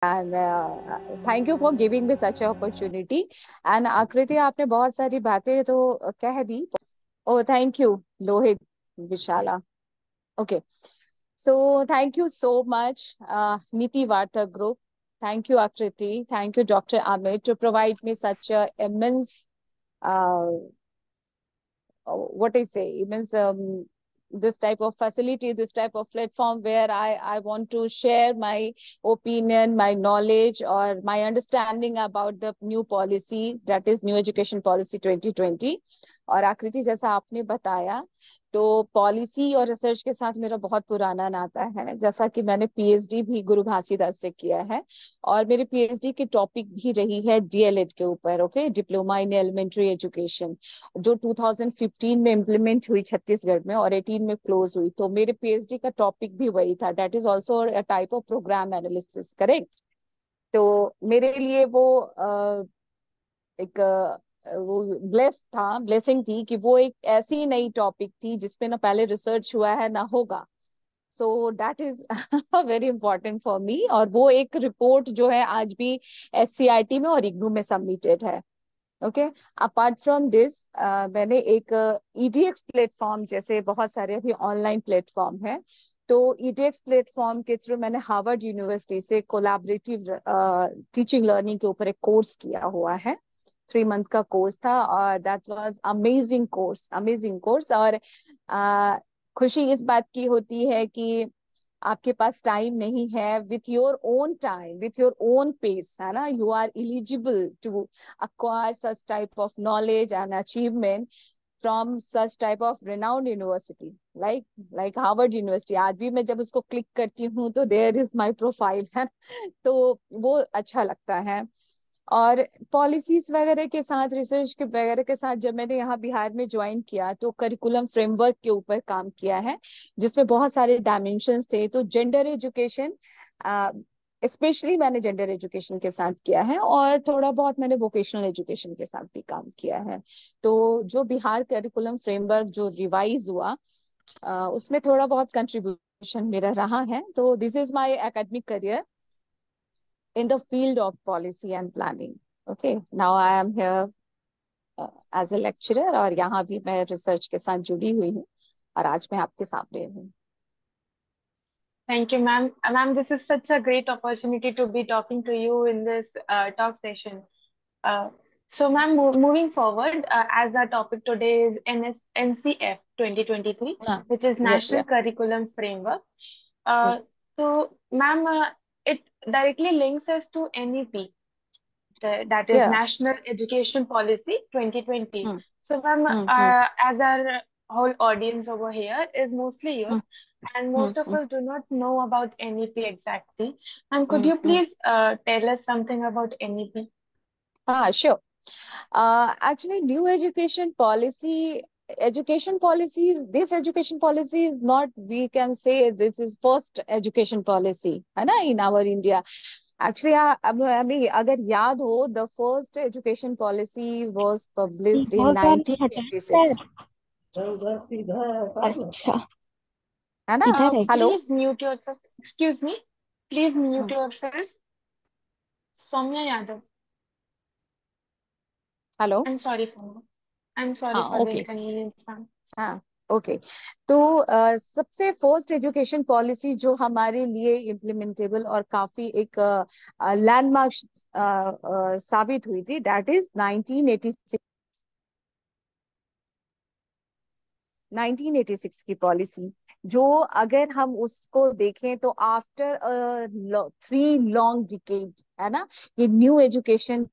And thank you for giving me such opportunity. And Akriti, आपने बहुत सारी बातें तो कह दी। Oh thank you Lohit Vishala. Okay, so thank you so much, Niti Varta Group. Thank you, Akriti. Thank you, Dr. Amit, to provide me such a immense, uh, what I say, immense this type of facility, this type of platform where I want to share my opinion, my knowledge, or my understanding about the new policy, that is New Education Policy 2020। और आकृति, जैसा आपने बताया, तो policy और research के साथ मेरा बहुत पुराना नाता है। जैसा कि मैंने पीएचडी भी गुरु घासीदास से किया है, और मेरी पीएचडी की टॉपिक भी रही है डीएलएड के ऊपर, okay, diploma in elementary education, जो 2015 में इम्प्लीमेंट हुई छत्तीसगढ़ में और 18 में क्लोज हुई। तो मेरे पीएचडी का टॉपिक भी वही था, that is also a type of programme analysis, correct. तो मेरे लिए वो एक वो ब्लेसिंग थी कि वो एक ऐसी नई टॉपिक थी जिसपे ना पहले रिसर्च हुआ है ना होगा। So that is very important for me. और वो एक रिपोर्ट जो है आज भी एससीईआरटी में और इग्नू में सबमिटेड है। ओके, अपार्ट फ्रॉम दिस मैंने एक ईडीएक्स प्लेटफॉर्म, जैसे बहुत सारे अभी ऑनलाइन प्लेटफॉर्म है, तो ईडीएक्स प्लेटफॉर्म के थ्रू मैंने हार्वर्ड यूनिवर्सिटी से कोलैबोरेटिव टीचिंग लर्निंग के ऊपर एक कोर्स किया हुआ है। 3 मंथ का कोर्स था, और that was amazing course, amazing course. और uh, खुशी इस बात की होती है कि आपके पास टाइम नहीं है, with your own time, with your own pace, है ना, you are eligible to acquire such type of knowledge and achievement from such type of renowned university like Harvard University। आज भी मैं जब उसको क्लिक करती हूँ तो there is my profile है। तो वो अच्छा लगता है। और पॉलिसीज वगैरह के साथ, रिसर्च के वगैरह के साथ, जब मैंने यहाँ बिहार में ज्वाइन किया तो करिकुलम फ्रेमवर्क के ऊपर काम किया है, जिसमें बहुत सारे डायमेंशंस थे। तो जेंडर एजुकेशन, स्पेशली मैंने जेंडर एजुकेशन के साथ किया है, और थोड़ा बहुत मैंने वोकेशनल एजुकेशन के साथ भी काम किया है। तो जो बिहार करिकुलम फ्रेमवर्क जो रिवाइज हुआ, उसमें थोड़ा बहुत कंट्रीब्यूशन मेरा रहा है। तो this is my academic career in the field of policy and planning। Okay, now I am here as a lecturer, और यहाँ भी मैं रिसर्च के साथ जुड़ी हुई हूँ, और आज मैं आपके सामने हूँ। Thank you, ma'am. Ma'am, this is such a great opportunity to be talking to you in this talk session. Ma'am, moving forward, as our topic today is NCF 2023, हाँ, which is yeah, National yeah, Curriculum Framework. mm, Ma'am, it directly links us to NEP, that is yeah, National Education Policy 2020. mm, So, ma'am, mm, mm, as our whole audience over here is mostly youth, mm, and mm, most of mm, us do not know about NEP exactly. And could mm, you mm. please tell us something about NEP? Sure। Actually, new education policies, this education policy is not, we can say this is first education policy, है ना, in our India। Actually, अब अभी अगर याद हो, the first education policy was published in बहुत बार नहीं हटा है 1986, सर। अच्छा। है ना। इधर है क्या? Hello. Please mute yourself. Excuse me. Please mute hmm, yourself. Soumya Yadav. Hello. I'm sorry for I'm sorry हाँ, for the okay. inconvenience, ma'am. हाँ, ओके। तो सबसे फर्स्ट एजुकेशन पॉलिसी जो हमारे लिए इम्प्लीमेंटेबल और काफी एक लैंडमार्क साबित हुई थी, दैट इज 1986 की पॉलिसी। जो अगर हम उसको देखें तो आफ्टर 3 लॉन्ग डिकेड, है ना, ये न्यू एजुकेशन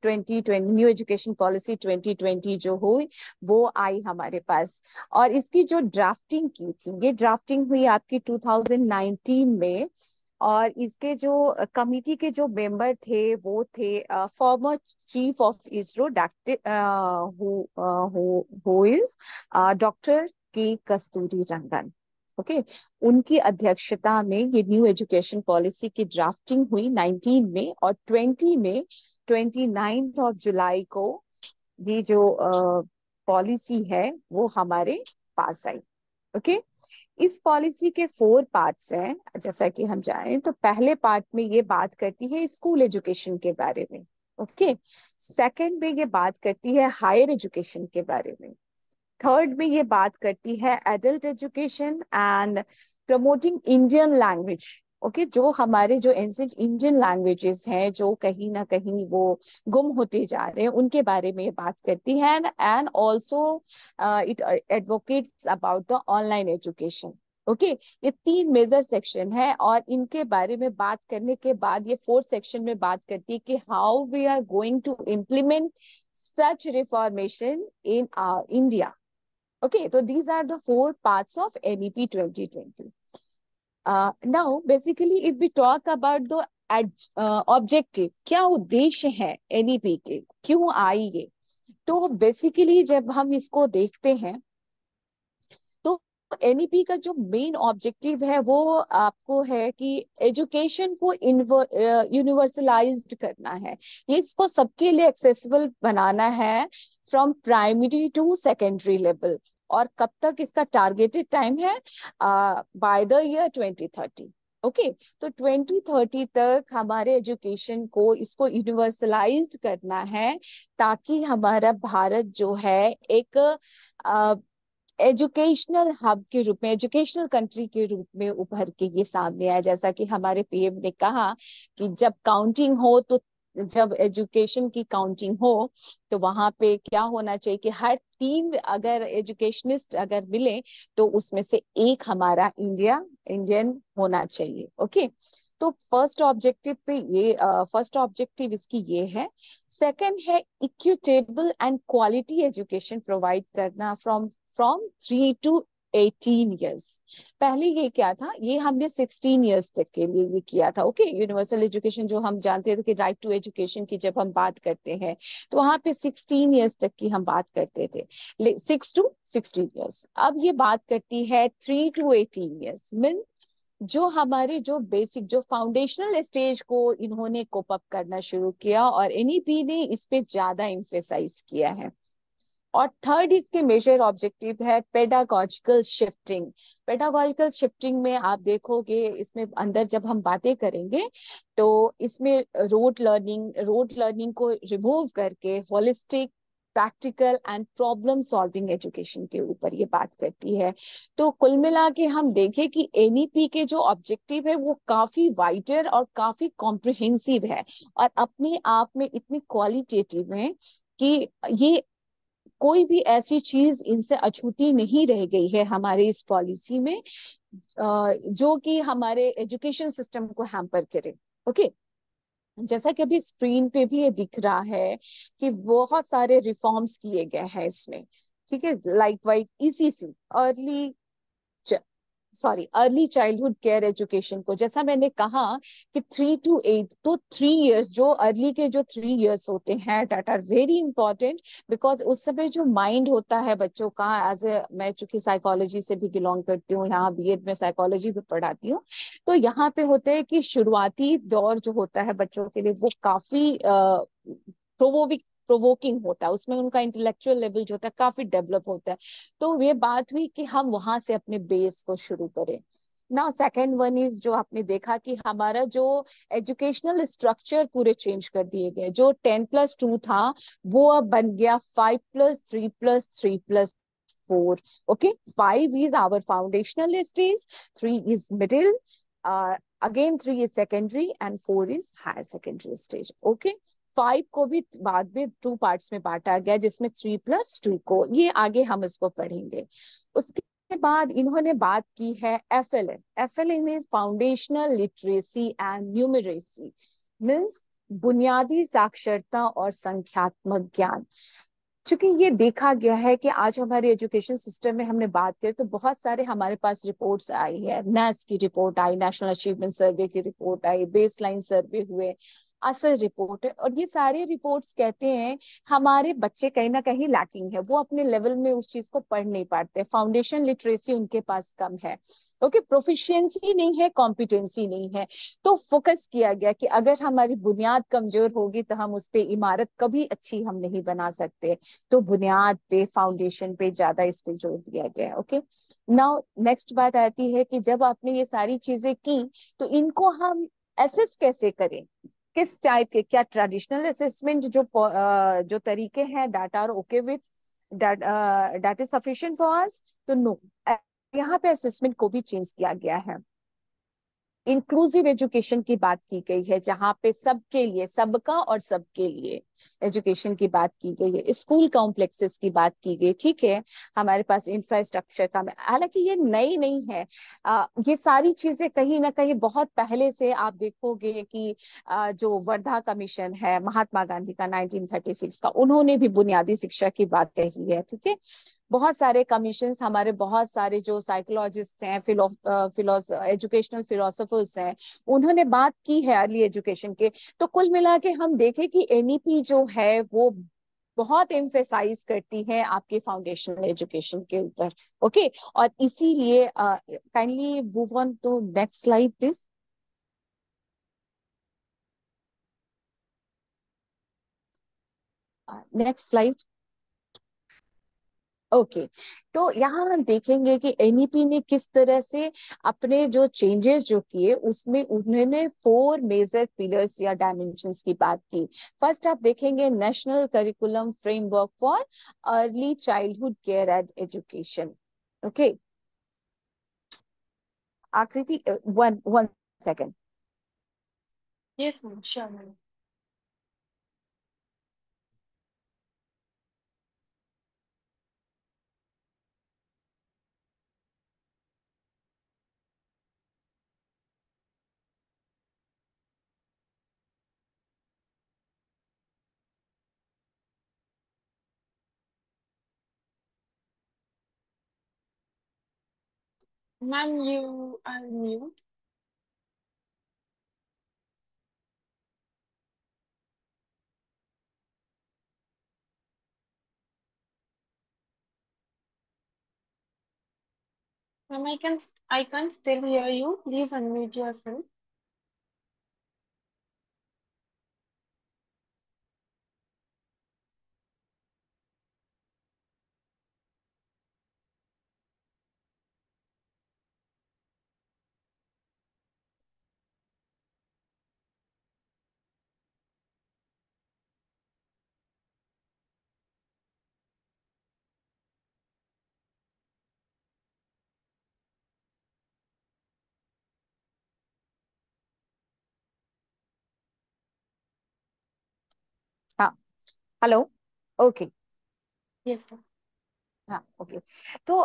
पॉलिसी 2020 जो हुई, वो आई हमारे पास। और इसकी जो ड्राफ्टिंग की थी, ये ड्राफ्टिंग हुई आपकी 2019 में। और इसके जो कमिटी के जो मेंबर थे वो थे former chief of ISRO, who is doctor के कस्तूरी रंगन। ओके, उनकी अध्यक्षता में ये न्यू एजुकेशन पॉलिसी की ड्राफ्टिंग हुई 19 में, और 20 में, 29 जुलाई को ये जो पॉलिसी है वो हमारे पास आई। ओके, इस पॉलिसी के 4 पार्ट्स हैं। जैसा कि हम जानें तो पहले पार्ट में ये बात करती है स्कूल एजुकेशन के बारे में। ओके। सेकंड में ये बात करती है हायर एजुकेशन के बारे में। थर्ड में ये बात करती है adult education and promoting Indian language. Okay, जो हमारे जो एंसेंट इंडियन लैंग्वेजेस हैं जो कहीं ना कहीं वो गुम होते जा रहे हैं, उनके बारे में ये बात करती है। And also it advocates about the online education. Okay, ये 3 मेजर सेक्शन है और इनके बारे में बात करने के बाद ये 4th सेक्शन में बात करती है कि how we are going to implement such reformation in India. Okay, so these are the 4 parts of NEP 2020. Now, basically, if we talk about the objective, क्या उद्देश्य है NEP के, क्यों आई ये, तो बेसिकली जब हम इसको देखते हैं तो एनईपी का जो मेन ऑब्जेक्टिव है वो आपको है कि एजुकेशन को यूनिवर्सलाइज्ड करना है। ये इसको सबके लिए एक्सेसिबल बनाना है from primary to secondary level. और कब तक इसका टारगेटेड टाइम है? By the year 2030। ओके, तो 2030 तक हमारे एजुकेशन को इसको यूनिवर्सलाइज्ड करना है ताकि हमारा भारत जो है एक एजुकेशनल हब के रूप में, एजुकेशनल कंट्री के रूप में उभर के ये सामने आया। जैसा कि हमारे पीएम ने कहा कि जब काउंटिंग हो तो, जब एजुकेशन की काउंटिंग हो तो वहां पे क्या होना चाहिए कि हर 3 अगर एजुकेशनिस्ट अगर मिले तो उसमें से एक हमारा इंडियन होना चाहिए। ओके, तो फर्स्ट ऑब्जेक्टिव पे ये फर्स्ट ऑब्जेक्टिव इसकी ये है। सेकंड है equitable and quality education provide करना फ्रॉम 3 to 18 years। पहले ये क्या था, ये हमने 16 years तक के लिए ये किया था। ओके, यूनिवर्सल एजुकेशन जो हम जानते थे कि राइट टू एजुकेशन की जब हम बात करते हैं तो वहां पे 16 years तक की हम बात करते थे, 6 to 16 years। अब ये बात करती है 3 to 18 years। मीन जो हमारे जो बेसिक जो फाउंडेशनल स्टेज को इन्होंने कोप अप करना शुरू किया और एनईपी ने इस पे ज्यादा इम्फेसाइज किया है। और थर्ड इसके मेजर ऑब्जेक्टिव है पेडागॉजिकल शिफ्टिंग। पेडागॉजिकल शिफ्टिंग में आप देखोगे इसमें अंदर जब हम बातें करेंगे तो इसमें रोड लर्निंग को रिमूव करके holistic practical and problem solving education के ऊपर ये बात करती है। तो कुल मिला के हम देखें कि एनईपी के जो ऑब्जेक्टिव है वो काफी वाइडर और काफी कॉम्प्रिहेंसिव है और अपने आप में इतनी क्वालिटेटिव है कि ये कोई भी ऐसी चीज इनसे अछूती नहीं रह गई है हमारे इस पॉलिसी में जो कि हमारे एजुकेशन सिस्टम को हैम्पर करे। ओके, जैसा कि अभी स्क्रीन पे भी ये दिख रहा है कि बहुत सारे रिफॉर्म्स किए गए हैं इसमें। ठीक है, like wise ECC, early childhood care education को, जैसा मैंने कहा कि 3 to 8, तो 3 years, जो अर्ली के जो 3 years होते हैं that are very important. Because उस समय जो माइंड होता है बच्चों का, एज ए मैं चूंकि साइकोलॉजी से भी बिलोंग करती हूँ, यहाँ बीएड में साइकोलॉजी भी पढ़ाती हूँ, तो यहाँ पे होता है कि शुरुआती दौर जो होता है बच्चों के लिए वो काफी प्रोवोकिंग होता है, उसमें उनका इंटेलेक्चुअल लेवल जो होता है काफी डेवलप होता है। तो ये बात हुई कि हम वहां से अपने बेस को शुरू करें। ना सेकेंड वन इज जो आपने देखा कि हमारा जो एजुकेशनल स्ट्रक्चर पूरे चेंज कर दिए गए। जो 10+2 था वो अब बन गया 5+3+3+4। Okay, 5 is our foundational stage, 3 is middle, again 3 is secondary and 4 is higher secondary stage। Okay, 5 को भी बाद में 2 पार्ट्स में बांटा गया जिसमें 3+2 को, ये आगे हम इसको पढ़ेंगे। उसके बाद इन्होंने बात की है एफएलएन में foundational literacy and numeracy, means बुनियादी साक्षरता और संख्यात्मक ज्ञान। चूंकि ये देखा गया है कि आज हमारे एजुकेशन सिस्टम में हमने बात करें तो बहुत सारे हमारे पास रिपोर्ट्स आई है। नेस की रिपोर्ट आई, नेशनल अचीवमेंट सर्वे की रिपोर्ट आई, बेसलाइन सर्वे हुए, असर रिपोर्ट है, और ये सारे रिपोर्ट्स कहते हैं हमारे बच्चे कहीं ना कहीं लैकिंग है, वो अपने लेवल में उस चीज को पढ़ नहीं पाते, फाउंडेशन लिटरेसी उनके पास कम है। ओके, प्रोफिशिएंसी नहीं है, कॉम्पिटेंसी नहीं है। तो फोकस किया गया कि अगर हमारी बुनियाद कमजोर होगी तो हम उस पे इमारत कभी अच्छी हम नहीं बना सकते। तो बुनियाद पे, फाउंडेशन पे ज्यादा इस पे जोर दिया गया है। ओके, नाउ नेक्स्ट बात आती है कि जब आपने ये सारी चीजें की तो इनको हम एसेस कैसे करें, किस टाइप के, क्या ट्रेडिशनल असेसमेंट जो तरीके हैं data are okay with that is sufficient for us, तो नो, यहाँ पे असेसमेंट को भी चेंज किया गया है। इंक्लूसिव एजुकेशन की बात की गई है, जहां पे सबके लिए, सबका और सबके लिए एजुकेशन की बात की गई है। स्कूल कॉम्प्लेक्सेस की बात की गई, ठीक है। हमारे पास इंफ्रास्ट्रक्चर का, हालांकि ये नई नहीं है, ये सारी चीजें कहीं ना कहीं बहुत पहले से आप देखोगे कि जो वर्धा कमीशन है महात्मा गांधी का 1936 का, उन्होंने भी बुनियादी शिक्षा की बात कही है, ठीक है। बहुत सारे कमीशंस, हमारे बहुत सारे जो साइकोलॉजिस्ट हैं, एजुकेशनल फिलोसोफर्स हैं, उन्होंने बात की है अर्ली एजुकेशन के। तो कुल मिला के हम देखें कि एनईपी जो है वो बहुत एम्फेसाइज करती है आपके फाउंडेशनल एजुकेशन के ऊपर। ओके, और इसीलिए kindly move on to next slide please. Next slide. Okay, तो यहाँ हम देखेंगे कि एनईपी ने किस तरह से अपने जो चेंजेस जो किए उसमें उन्होंने 4 मेजर पिलर्स या डायमेंशंस की बात की। फर्स्ट आप देखेंगे national curriculum framework for early childhood care and education. Okay, Akriti, one one second. Yes, ma'am. Sure, ma'am. Ma'am, you are mute. Ma'am, I can still hear you. Please unmute yourself. हाँ, hello. Okay, Yes, ma'am. हाँ, okay. तो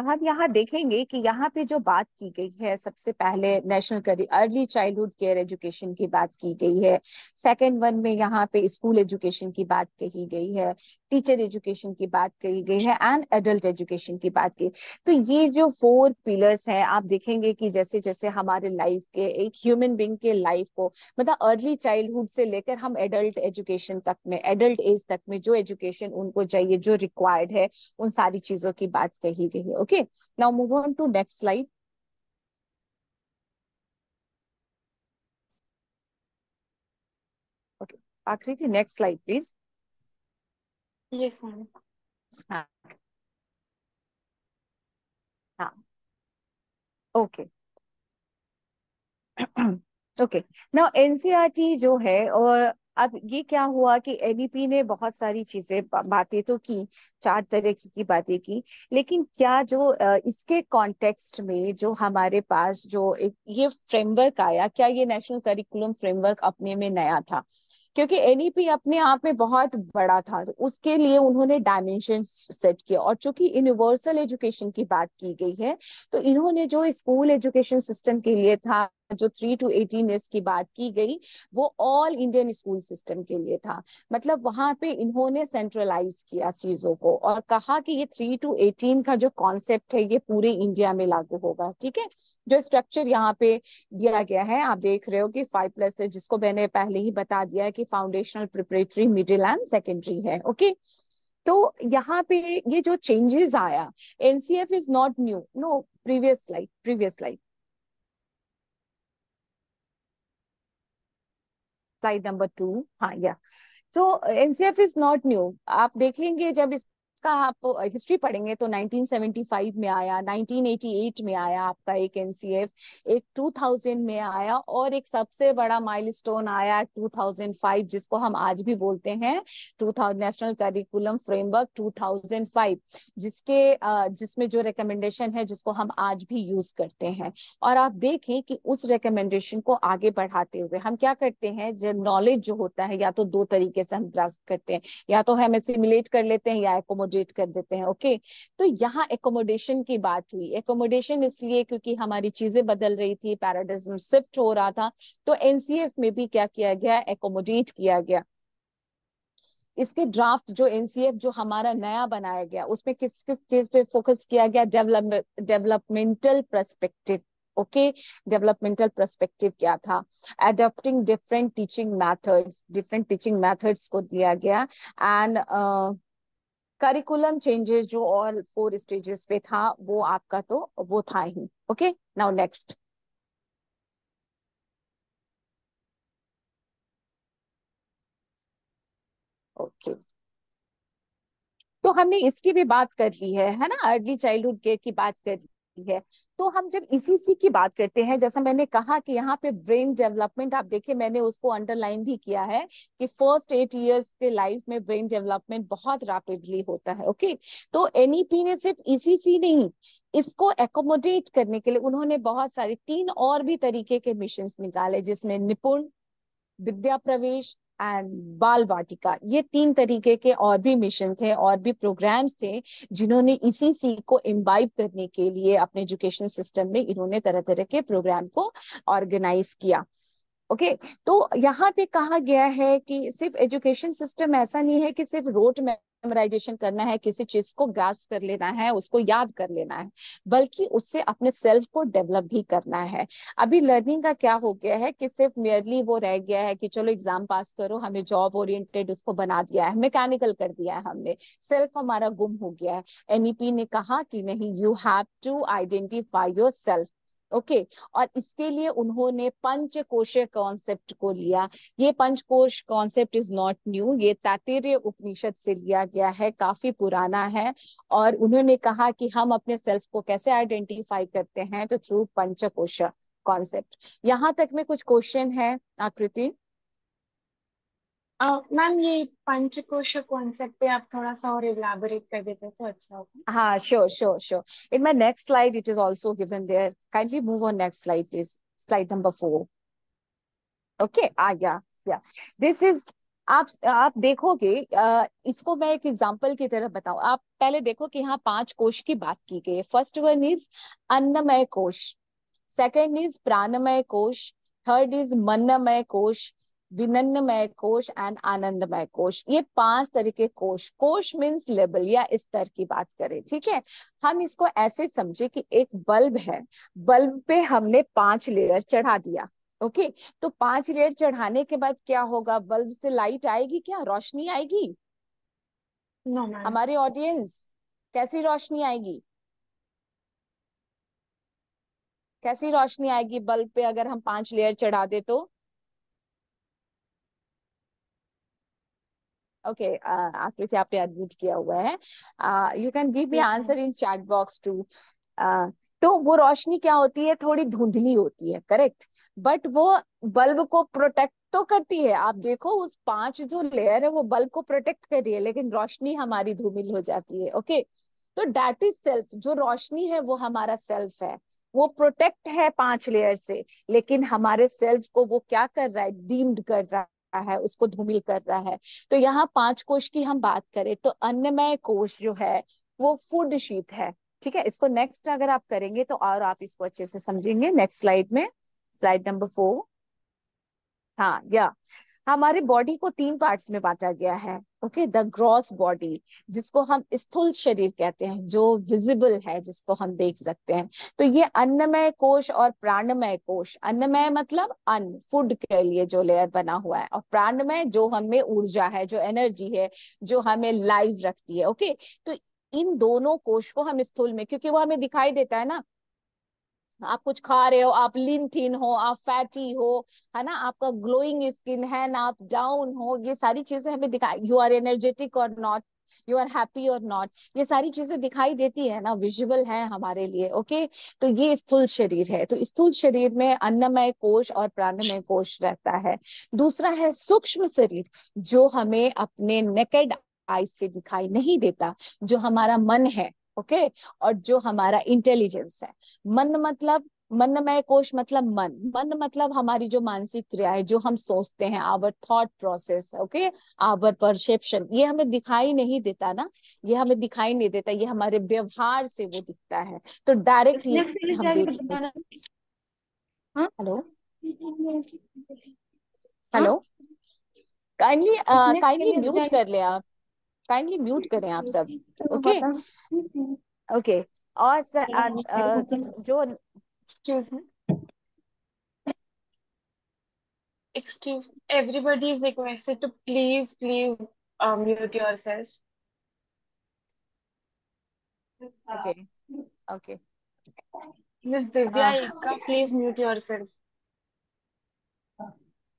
हम यहाँ देखेंगे कि यहाँ पे जो बात की गई है, सबसे पहले नेशनल करी अर्ली चाइल्डहुड केयर एजुकेशन की बात की गई है। सेकंड वन में यहाँ पे स्कूल एजुकेशन की बात कही गई है, टीचर एजुकेशन की बात कही गई है एंड एडल्ट एजुकेशन की बात की। तो ये जो 4 पिलर्स हैं, आप देखेंगे कि जैसे जैसे हमारे लाइफ के, एक ह्यूमन बीइंग के लाइफ को, मतलब अर्ली चाइल्डहुड से लेकर हम एडल्ट एजुकेशन तक में, एडल्ट एज तक में जो एजुकेशन उनको चाहिए, जो रिक्वायर्ड है, उन सारी चीजों की बात कही गई है। Okay, now move on to next slide. Okay, Akriti next slide please. Yes, ma'am. हाँ, हाँ, ओके। ओके, नाउ एनसीईआरटी जो है, और अब ये क्या हुआ कि एनईपी ने बहुत सारी चीजें, बातें तो की, 4 तरह की बातें की, लेकिन क्या जो इसके कॉन्टेक्स्ट में जो हमारे पास जो एक ये फ्रेमवर्क आया, क्या ये नेशनल करिकुलम फ्रेमवर्क अपने में नया था? क्योंकि एनईपी अपने आप में बहुत बड़ा था, तो उसके लिए उन्होंने डायमेंशन सेट किया, और चूंकि यूनिवर्सल एजुकेशन की बात की गई है, तो इन्होंने जो स्कूल एजुकेशन सिस्टम के लिए था, जो 3 to 18 ईयर्स की बात की गई, वो ऑल इंडियन स्कूल सिस्टम के लिए था। मतलब वहां पे इन्होंने सेंट्रलाइज किया चीजों को और कहा कि ये 3 to 18 का जो कॉन्सेप्ट है ये पूरे इंडिया में लागू होगा, ठीक है। जो स्ट्रक्चर यहाँ पे दिया गया है, आप देख रहे हो कि 5+, जिसको मैंने पहले ही बता दिया है कि foundational, preparatory, middle and secondary है। ओके, तो यहाँ पे ये जो चेंजेस आया, NCF is not new, no, previous slide, previous slide, slide number 2। हाँ, या तो एनसीएफ इज नॉट न्यू। आप देखेंगे जब इसका आप हिस्ट्री पढ़ेंगे तो 1975 में आया, 1988 में आया आपका एक एनसीएफ, एक 2000 में आया, और एक सबसे बड़ा माइलस्टोन आया 2005, जिसको हम आज भी बोलते हैं 2000 नेशनल करिकुलम फ्रेमवर्क 2005, जिसमें जो रिकमेंडेशन है जिसको हम आज भी यूज करते हैं। और आप देखें कि उस रिकमेंडेशन को आगे बढ़ाते हुए हम क्या करते हैं, जो नॉलेज जो होता है या तो दो तरीके से हम ग्रास्प करते हैं, या तो हम एसिमिलेट कर लेते हैं या एकोमोडेट कर देते हैं। ओके, तो यहाँ एकोमोडेशन की बात हुई। एकोमोडेशन इसलिए क्योंकि हमारी चीजें बदल रही थी, पैराडिज्म शिफ्ट हो रहा था, तो एनसीएफ में भी क्या किया गया, एकोमोडेट किया गया। इसके ड्राफ्ट जो एनसीएफ जो हमारा नया बनाया गया उसमें किस किस चीज पे फोकस किया गया, developmental perspective. Okay, developmental perspective क्या था, अडॉप्टिंग डिफरेंट टीचिंग मेथड्स को दिया गया, एंड करिकुलम चेंजेस जो ऑल 4 स्टेजेस पे था वो आपका तो वो था ही। Okay, now next. ओके, तो हमने इसकी भी बात कर ली है ना, अर्ली चाइल्डहुड केयर की बात कर ली है। तो हम जब इसी की बात करते हैं, जैसा मैंने कहा कि यहाँ पे ब्रेन डेवलपमेंट, आप देखिए मैंने उसको अंडरलाइन भी किया है कि फर्स्ट 8 इयर्स के लाइफ में ब्रेन डेवलपमेंट बहुत रैपिडली होता है। ओके, तो एनईपी ने सिर्फ इसीसी नहीं, इसको एकोमोडेट करने के लिए उन्होंने बहुत सारे 3 और भी तरीके के मिशन निकाले, जिसमें निपुण, विद्या प्रवेश एंड बाल वाटिका, ये 3 तरीके के और भी मिशन थे और भी प्रोग्राम्स थे, जिन्होंने इसी सीख को इम्बाइब करने के लिए अपने एजुकेशन सिस्टम में इन्होंने तरह तरह के प्रोग्राम को ऑर्गेनाइज किया। ओके, तो यहाँ पे कहा गया है कि सिर्फ एजुकेशन सिस्टम ऐसा नहीं है कि सिर्फ रोट मेमोराइजेशन करना है, किसी चीज को ग्रास्प कर लेना है, उसको याद कर लेना है, बल्कि उससे अपने सेल्फ को डेवलप भी करना है। अभी लर्निंग का क्या हो गया है कि सिर्फ मेयरली वो रह गया है कि चलो एग्जाम पास करो, हमें जॉब ओरिएंटेड उसको बना दिया है, मैकेनिकल कर दिया है हमने, सेल्फ हमारा गुम हो गया है। एनईपी ने कहा कि नहीं, you have to identify yourself. Okay, और इसके लिए उन्होंने पंचकोशीय कॉन्सेप्ट को लिया। ये पंचकोश कॉन्सेप्ट इज नॉट न्यू, ये तैत्तिरीय उपनिषद से लिया गया है, काफी पुराना है। और उन्होंने कहा कि हम अपने सेल्फ को कैसे आइडेंटिफाई करते हैं, तो थ्रू पंचकोश कॉन्सेप्ट। यहाँ तक में कुछ क्वेश्चन है आकृति? मैम ये पंचकोश कॉन्सेप्ट पे आप थोड़ा सा और इलाबोरेट कर देते तो अच्छा होगा। हाँ, sure sure sure. In my next slide it is also given there, kindly move on next slide please, slide number 4। Okay, आ गया। या दिस इज, आप देखोगे, इसको मैं एक एग्जांपल की तरह बताऊं। आप पहले देखो कि यहाँ 5 कोश की बात की गई है। फर्स्ट वन इज अन्नमय कोश, सेकंड इज प्राणमय कोश, थर्ड इज मनमय कोश, विनन्नमय कोश एंड आनंदमय कोश। ये 5 तरह के कोश, कोश मीन्स लेवल या स्तर की बात करें, ठीक है। हम इसको ऐसे समझे कि एक बल्ब है, बल्ब पे हमने 5 लेयर चढ़ा दिया। ओके, तो 5 लेयर चढ़ाने के बाद क्या होगा, बल्ब से लाइट आएगी, क्या रोशनी आएगी? No ma'am. हमारे ऑडियंस, कैसी रोशनी आएगी? कैसी रोशनी आएगी बल्ब पे अगर हम 5 लेयर चढ़ा दे तो? ओके, आकृति आपने अनम्यूट किया हुआ है, you can give me yes ma'am. Answer in chat box too. तो वो रोशनी क्या होती है, थोड़ी धुंधली होती है, करेक्ट, बट वो बल्ब को प्रोटेक्ट तो करती है। आप देखो उस 5 जो लेयर है वो बल्ब को प्रोटेक्ट कर रही है, लेकिन रोशनी हमारी धूमिल हो जाती है। ओके, तो दैट इज सेल्फ, जो रोशनी है वो हमारा सेल्फ है, वो प्रोटेक्ट है 5 लेयर से, लेकिन हमारे सेल्फ को वो क्या कर रहा है, डीम्ड कर रहा है, उसको धूमिल कर रहा है। तो यहाँ 5 कोश की हम बात करें तो अन्नमय कोश जो है वो फूड शीट है। ठीक है, इसको नेक्स्ट अगर आप करेंगे तो और आप इसको अच्छे से समझेंगे। नेक्स्ट स्लाइड में, स्लाइड नंबर 4। हाँ, या हमारे बॉडी को 3 पार्ट्स में बांटा गया है। ओके, द ग्रॉस बॉडी, जिसको हम स्थूल शरीर कहते हैं, जो विजिबल है, जिसको हम देख सकते हैं। तो ये अन्नमय कोश और प्राणमय कोश, अन्नमय मतलब अन्न, फूड के लिए जो लेयर बना हुआ है, और प्राणमय जो हमें ऊर्जा है, जो एनर्जी है, जो हमें लाइव रखती है। ओके, तो इन दोनों कोश को हम स्थूल में, क्योंकि वो हमें दिखाई देता है ना, आप कुछ खा रहे हो, आप लीन थीन हो, आप फैटी हो, है ना, आपका ग्लोइंग स्किन है ना, आप डाउन हो, ये सारी चीजें हमें दिखाई, यू आर एनर्जेटिक और नॉट, यू आर हैप्पी और नॉट, ये सारी चीजें दिखाई देती है ना, विजुअल है हमारे लिए। ओके, तो ये स्थूल शरीर है। तो स्थूल शरीर में अन्नमय कोश और प्राणमय कोश रहता है। दूसरा है सूक्ष्म शरीर, जो हमें अपने नेकेड आई से दिखाई नहीं देता, जो हमारा मन है। ओके, और जो हमारा इंटेलिजेंस है। मन मतलब, मनमय कोश मतलब मन, मन मतलब हमारी जो मानसिक क्रियाएं, जो हम सोचते हैं, our thought process. Okay, our perception, ये हमें दिखाई नहीं देता ना, ये हमें दिखाई नहीं देता, ये हमारे व्यवहार से वो दिखता है। तो डायरेक्टली स्नैक्स के लिए हम क्या देख नहीं बताना? सकते। हाँ हेलो, हाँ। हेलो, काइंडली स्नैक्स के काइंडली लिए म्यूट क्या? कर ले आप, काइंडली म्यूट करें आप सब। तो ओके, बता। ओके। और जो excuse me, excuse, everybody is requested to please mute yourselves. Okay, okay, Miss Divya Eka, please mute yourselves.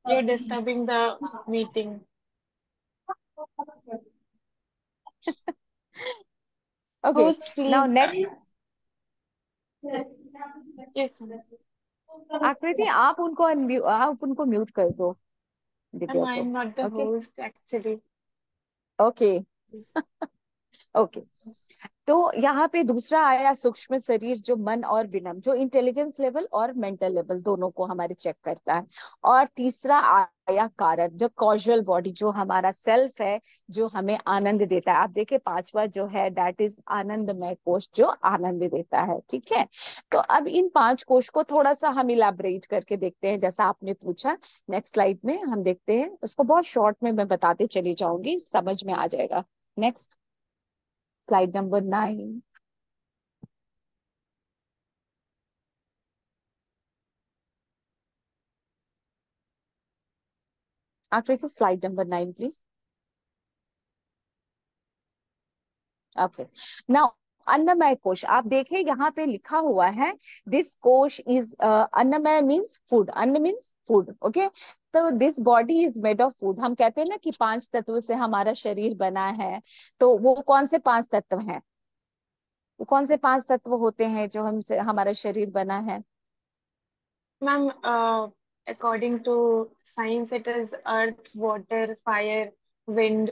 You're disturbing the meeting. Okay. Host, now please. Next, Yes, ma'am. आकृति आप उनको mute कर दो, Ma'am, Divya को। I'm not the okay, host actually. Okay, Yes. Okay. तो यहाँ पे दूसरा आया सूक्ष्म शरीर, जो मन और विनम्र, जो इंटेलिजेंस लेवल और मेंटल लेवल दोनों को हमारे चेक करता है। और तीसरा आया कारक, जो कॉजुअल बॉडी, जो हमारा सेल्फ है, जो हमें आनंद देता है। आप देखिए पांचवा जो है दैट इज आनंदमय कोश, जो आनंद देता है। ठीक है, तो अब इन पांच कोश को थोड़ा सा हम इलाबरेट करके देखते हैं, जैसा आपने पूछा। नेक्स्ट स्लाइड में हम देखते हैं उसको, बहुत शॉर्ट में मैं बताते चली जाऊंगी, समझ में आ जाएगा। Next, slide number 9. Actually, slide number 9, please. Okay. Now, अन्नमय कोश, आप देखें यहाँ पे लिखा हुआ है, दिस कोश इज, अन्नमय मीन्स फूड, अन्न मीन्स फूड। ओके, तो this body is made of food. हम कहते हैं ना कि पांच तत्व से हमारा शरीर बना है, तो वो कौन से पांच तत्व हैं? वो कौन से पांच तत्व होते हैं जो हमसे हमारा शरीर बना है? Ma'am, according to science, it is earth, water, fire, wind,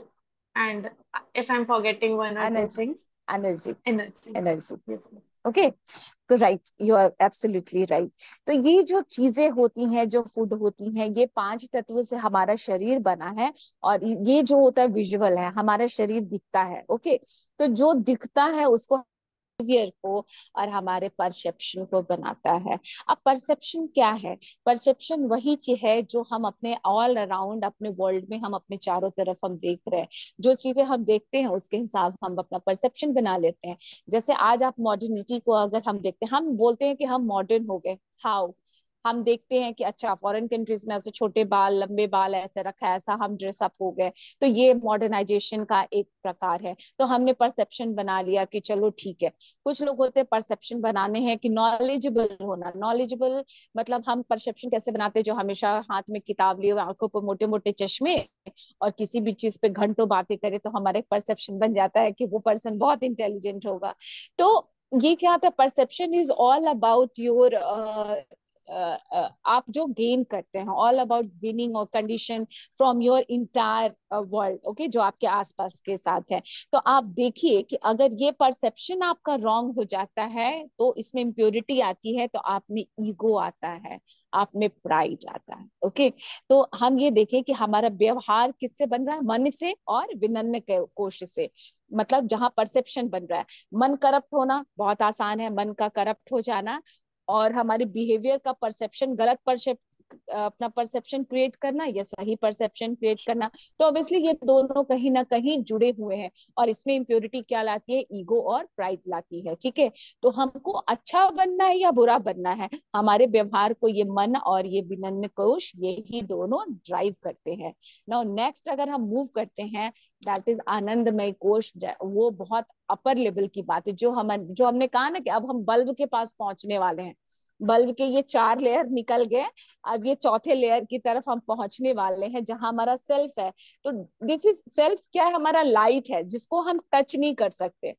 and if I'm forgetting one or two energy, things, energy, energy. Energy. Yes. Okay, तो right, you are absolutely right. तो ये जो चीजें होती हैं, जो फूड होती हैं, ये पांच तत्व से हमारा शरीर बना है। और ये जो होता है विजुअल है, हमारा शरीर दिखता है। ओके, तो जो दिखता है उसको, बिहेवियर को और हमारे परसेप्शन को बनाता है। अब परसेप्शन क्या है? परसेप्शन वही चीज है जो हम अपने ऑल अराउंड, अपने वर्ल्ड में, हम अपने चारों तरफ हम देख रहे हैं, जो चीजें हम देखते हैं उसके हिसाब हम अपना परसेप्शन बना लेते हैं। जैसे आज आप मॉडर्निटी को अगर हम देखते हैं, हम बोलते हैं कि हम मॉडर्न हो गए। हाउ? हम देखते हैं कि अच्छा, फॉरेन कंट्रीज में ऐसे छोटे बाल, लंबे बाल ऐसे रखा है, ऐसा हम ड्रेसअप हो गए, तो ये मॉडर्नाइजेशन का एक प्रकार है। तो हमने परसेप्शन बना लिया कि चलो ठीक है। कुछ लोग होते हैं परसेप्शन बनाने हैं कि नॉलेजेबल होना, नॉलेजेबल मतलब हम परसेप्शन कैसे बनाते हैं, जो हमेशा हाथ में किताब लिए हुए, आंखों पर मोटे मोटे चश्मे, और किसी भी चीज पे घंटों बातें करे, तो हमारा एक परसेप्शन बन जाता है कि वो पर्सन बहुत इंटेलिजेंट होगा। तो ये क्या होता है? Perception is all about your, आप जो गेन करते हैं, ऑल अबाउट गेनिंग और condition from your entire world. Okay, जो आपके आसपास के साथ है। तो आप देखिए कि अगर ये परसेप्शन आपका रॉन्ग हो जाता है, तो इसमें इम्प्योरिटी आती है, तो आप में ईगो आता है, आप में प्राइड आता है। ओके, तो हम ये देखें कि हमारा व्यवहार किससे बन रहा है? मन से और विनम्र कोश से। मतलब जहां परसेप्शन बन रहा है, मन करप्ट होना बहुत आसान है, मन का करप्ट हो जाना, और हमारे बिहेवियर का परसेप्शन, गलत परसेप्शन, अपना परसेप्शन क्रिएट करना या सही परसेप्शन क्रिएट करना। तो ऑब्वियसली ये दोनों कहीं ना कहीं जुड़े हुए हैं, और इसमें इम्प्योरिटी क्या लाती है? ईगो और प्राइड लाती है। ठीक है, तो हमको अच्छा बनना है या बुरा बनना है, हमारे व्यवहार को ये मन और ये विनम्र कोश, ये ही दोनों ड्राइव करते हैं। नाउ नेक्स्ट अगर हम मूव करते हैं, दैट इज आनंदमय कोश। वो बहुत अपर लेवल की बात है, जो हमने कहा ना कि अब हम बल्ब के पास पहुंचने वाले हैं। बल्ब के ये 4 लेयर निकल गए, अब ये चौथे लेयर की तरफ हम पहुंचने वाले हैं जहां हमारा सेल्फ है। तो दिस इज सेल्फ क्या है, हमारा लाइट है जिसको हम टच नहीं कर सकते,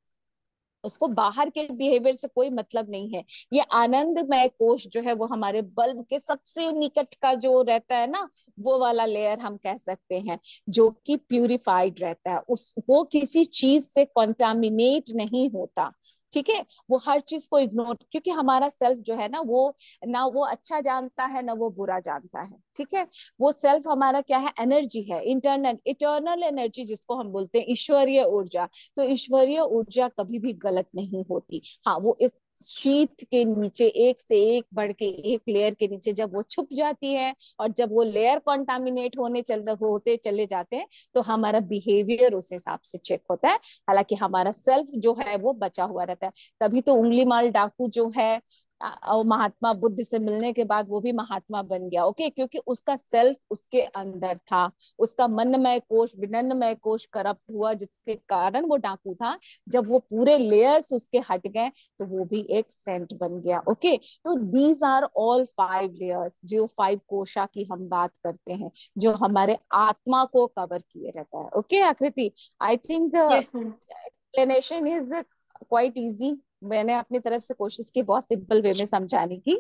उसको बाहर के बिहेवियर से कोई मतलब नहीं है। ये आनंदमय कोश जो है वो हमारे बल्ब के सबसे निकट का जो रहता है ना, वो वाला लेयर हम कह सकते हैं, जो कि प्यूरिफाइड रहता है, उस वो किसी चीज से कंटामिनेट नहीं होता। ठीक है, वो हर चीज को इग्नोर, क्योंकि हमारा सेल्फ जो है ना, वो ना वो अच्छा जानता है ना वो बुरा जानता है। ठीक है, वो सेल्फ हमारा क्या है, एनर्जी है, इंटरनल इटर्नल एनर्जी जिसको हम बोलते हैं, ईश्वरीय ऊर्जा। तो ईश्वरीय ऊर्जा कभी भी गलत नहीं होती। हाँ, वो इस शीत के नीचे एक से एक बढ़ के एक लेयर के नीचे जब वो छुप जाती है, और जब वो लेयर कॉन्टामिनेट होते चले जाते हैं, तो हमारा बिहेवियर उस हिसाब से चेक होता है। हालांकि हमारा सेल्फ जो है वो बचा हुआ रहता है। तभी तो उंगली माल डाकू जो है, और महात्मा बुद्ध से मिलने के बाद वो भी महात्मा बन गया। ओके, क्योंकि उसका सेल्फ उसके अंदर था, उसका मनमय कोश विनन्मय कोश करप्ट हुआ, जिसके कारण वो डाकू था। जब वो पूरे लेयर्स उसके हट गए, तो वो भी एक सेंट बन गया। ओके, तो दीज आर ऑल 5 लेयर्स, जो 5 कोशा की हम बात करते हैं, जो हमारे आत्मा को कवर किए रहता है। ओके आकृति, I think Yes, ma'am. Explanation is quite easy. मैंने अपनी तरफ से कोशिश की बहुत सिंपल वे में समझाने की।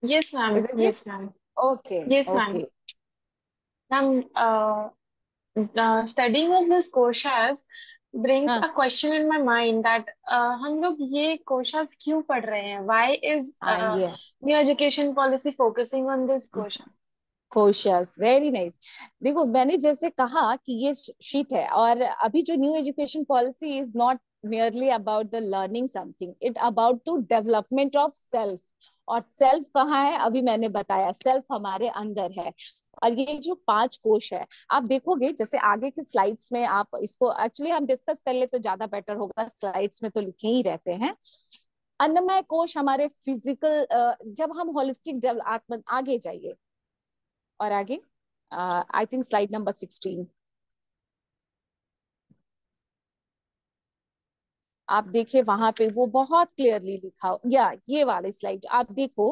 Yes, ma'am. Is it it? Yes, ma'am. Okay, Yes, ma'am. Okay. Ma'am, studying of this koshas brings हाँ, a question in my mind that हम लोग ये koshas क्यों पढ़ रहे हैं? Why is आइए। new education policy focusing on this kosha? Cautious, very nice. देखो, मैंने जैसे कहा कि ये शीट है, और अभी जो new education policy is not merely about the learning something, it about to development of self। और सेल्फ कहाँ है, अभी मैंने बताया, सेल्फ हमारे अंदर है। और ये जो 5 कोश है, आप देखोगे जैसे आगे की स्लाइड्स में, आप इसको एक्चुअली हम डिस्कस कर ले तो ज्यादा बेटर होगा, स्लाइड्स में तो लिखे ही रहते हैं। अन्नमय कोश हमारे फिजिकल, जब हम होलिस्टिक डेवलपमेंट, आगे जाइए और आगे, आई थिंक स्लाइड नंबर 16, आप देखिए वहां पे वो बहुत क्लियरली लिखा या ये वाली स्लाइड आप देखो।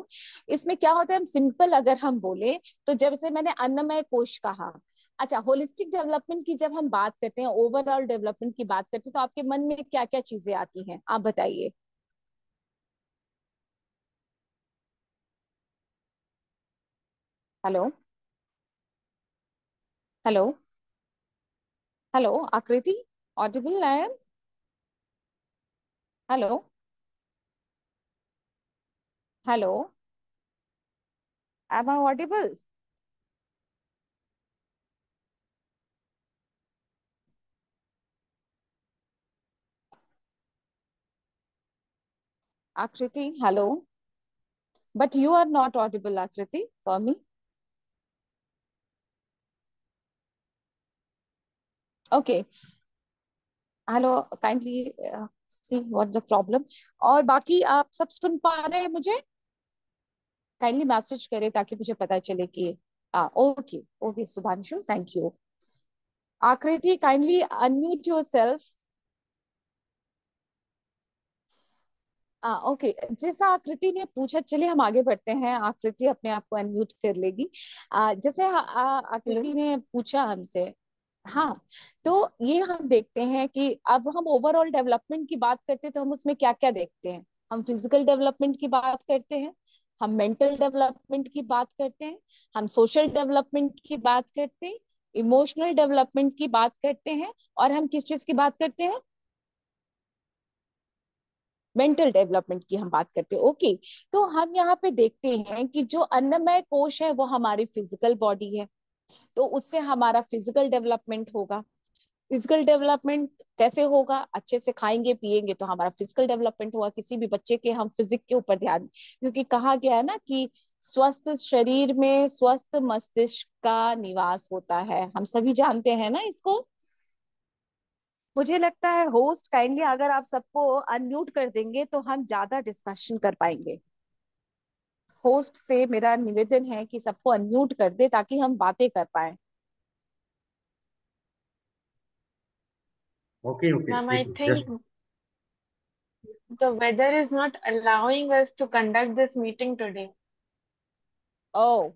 इसमें क्या होता है, हम सिंपल अगर हम बोले, तो जब से मैंने अन्नमय कोश कहा, अच्छा, होलिस्टिक डेवलपमेंट की जब हम बात करते हैं, ओवरऑल डेवलपमेंट की बात करते हैं, तो आपके मन में क्या क्या चीजें आती हैं, आप बताइए। Hello, hello, hello Aakriti, audible I am? Hello, hello, am I audible? Aakriti, hello, but you are not audible Aakriti for me. Okay, hello, kindly see what the problem. और बाकी आप सब सुन पा रहे हैं मुझे? काइंडली मैसेज करें ताकि मुझे पता चले कि okay, okay Sudhanshu, thank you. Aakriti, kindly unmute yourself. Okay, जैसा आकृति ने पूछा, चलिए हम आगे बढ़ते हैं, आकृति अपने आप को अनम्यूट कर लेगी। जैसे आकृति Hello. ने पूछा हमसे। हाँ, तो ये हम देखते हैं कि अब हम ओवरऑल डेवलपमेंट की बात करते हैं, तो हम उसमें क्या क्या देखते हैं। हम फिजिकल डेवलपमेंट की बात करते हैं, हम मेंटल डेवलपमेंट की बात करते हैं, हम सोशल डेवलपमेंट की बात करते हैं, इमोशनल डेवलपमेंट की बात करते हैं, और हम किस चीज की बात करते हैं, मेंटल डेवलपमेंट की हम बात करते हैं। ओके, तो हम यहाँ पे देखते हैं कि जो अन्नमय कोश है वो हमारी फिजिकल बॉडी है, तो उससे हमारा फिजिकल डेवलपमेंट होगा। फिजिकल डेवलपमेंट कैसे होगा, अच्छे से खाएंगे पिएंगे तो हमारा फिजिकल डेवलपमेंट होगा। किसी भी बच्चे के हम फिजिक के ऊपर ध्यान, क्योंकि कहा गया है ना कि स्वस्थ शरीर में स्वस्थ मस्तिष्क का निवास होता है, हम सभी जानते हैं ना इसको। मुझे लगता है होस्ट काइंडली अगर आप सबको अनम्यूट कर देंगे तो हम ज्यादा डिस्कशन कर पाएंगे। होस्ट से मेरा निवेदन है कि सबको अनम्यूट कर दे ताकि हम बातें कर पाए। Okay, okay. Ma'am, Please, I just think The weather is not allowing us to conduct this meeting today. Oh,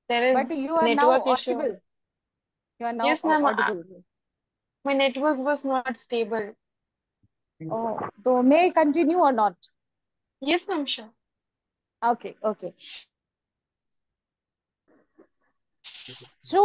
There but is you are now network issue. audible. You are now Yes, ma'am. audible. My network was not stable. Oh, so may I continue or not? Yes, ma'am. Sure. Okay, okay. सो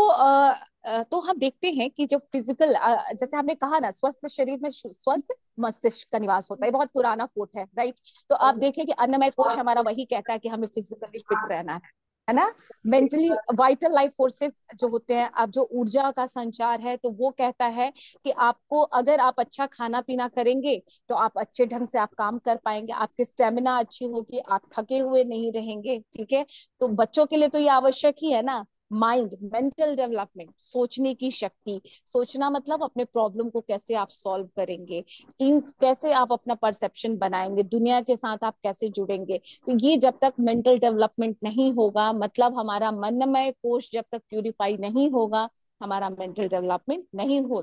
तो हम देखते हैं कि जब physical, जैसे हमने कहा ना, स्वस्थ शरीर में स्वस्थ मस्तिष्क का निवास होता है, बहुत पुराना कोट है, राइट? तो आप देखें कि अन्नमय कोश हमारा वही कहता है कि हमें फिजिकली फिट रहना है ना? मेंटली वाइटल लाइफ फोर्सेस जो होते हैं, अब जो ऊर्जा का संचार है, तो वो कहता है कि आपको, अगर आप अच्छा खाना पीना करेंगे तो आप अच्छे ढंग से आप काम कर पाएंगे, आपकी स्टेमिना अच्छी होगी, आप थके हुए नहीं रहेंगे, ठीक है? तो बच्चों के लिए तो ये आवश्यक ही है ना। माइंड, मेंटल डेवलपमेंट, सोचने की शक्ति, सोचना मतलब अपने प्रॉब्लम को कैसे आप सॉल्व करेंगे, कैसे आप अपना परसेप्शन बनाएंगे, दुनिया के साथ आप कैसे जुड़ेंगे। तो ये जब तक मेंटल डेवलपमेंट नहीं होगा, मतलब हमारा मनमय कोश जब तक प्यूरिफाई नहीं होगा, हमारा मेंटल डेवलपमेंट नहीं हो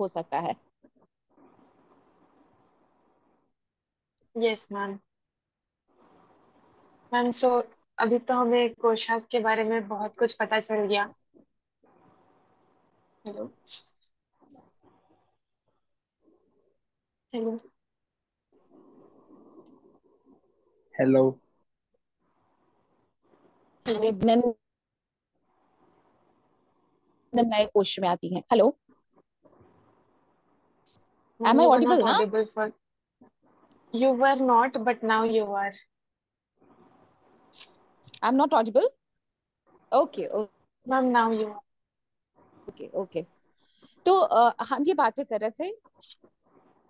सकता है। Yes ma'am. मैम सो अभी तो हमें कोशास के बारे में बहुत कुछ पता चल गया। हेलो। हेलो। हेलो। हेलो। मनमय कोश में आती है। Hello, ma'am am I you were not audible ना? Audible for, you were not but now you are. I am not audible. Okay, ma'am now you. Okay, okay. तो हम ये बातें कर रहे थे।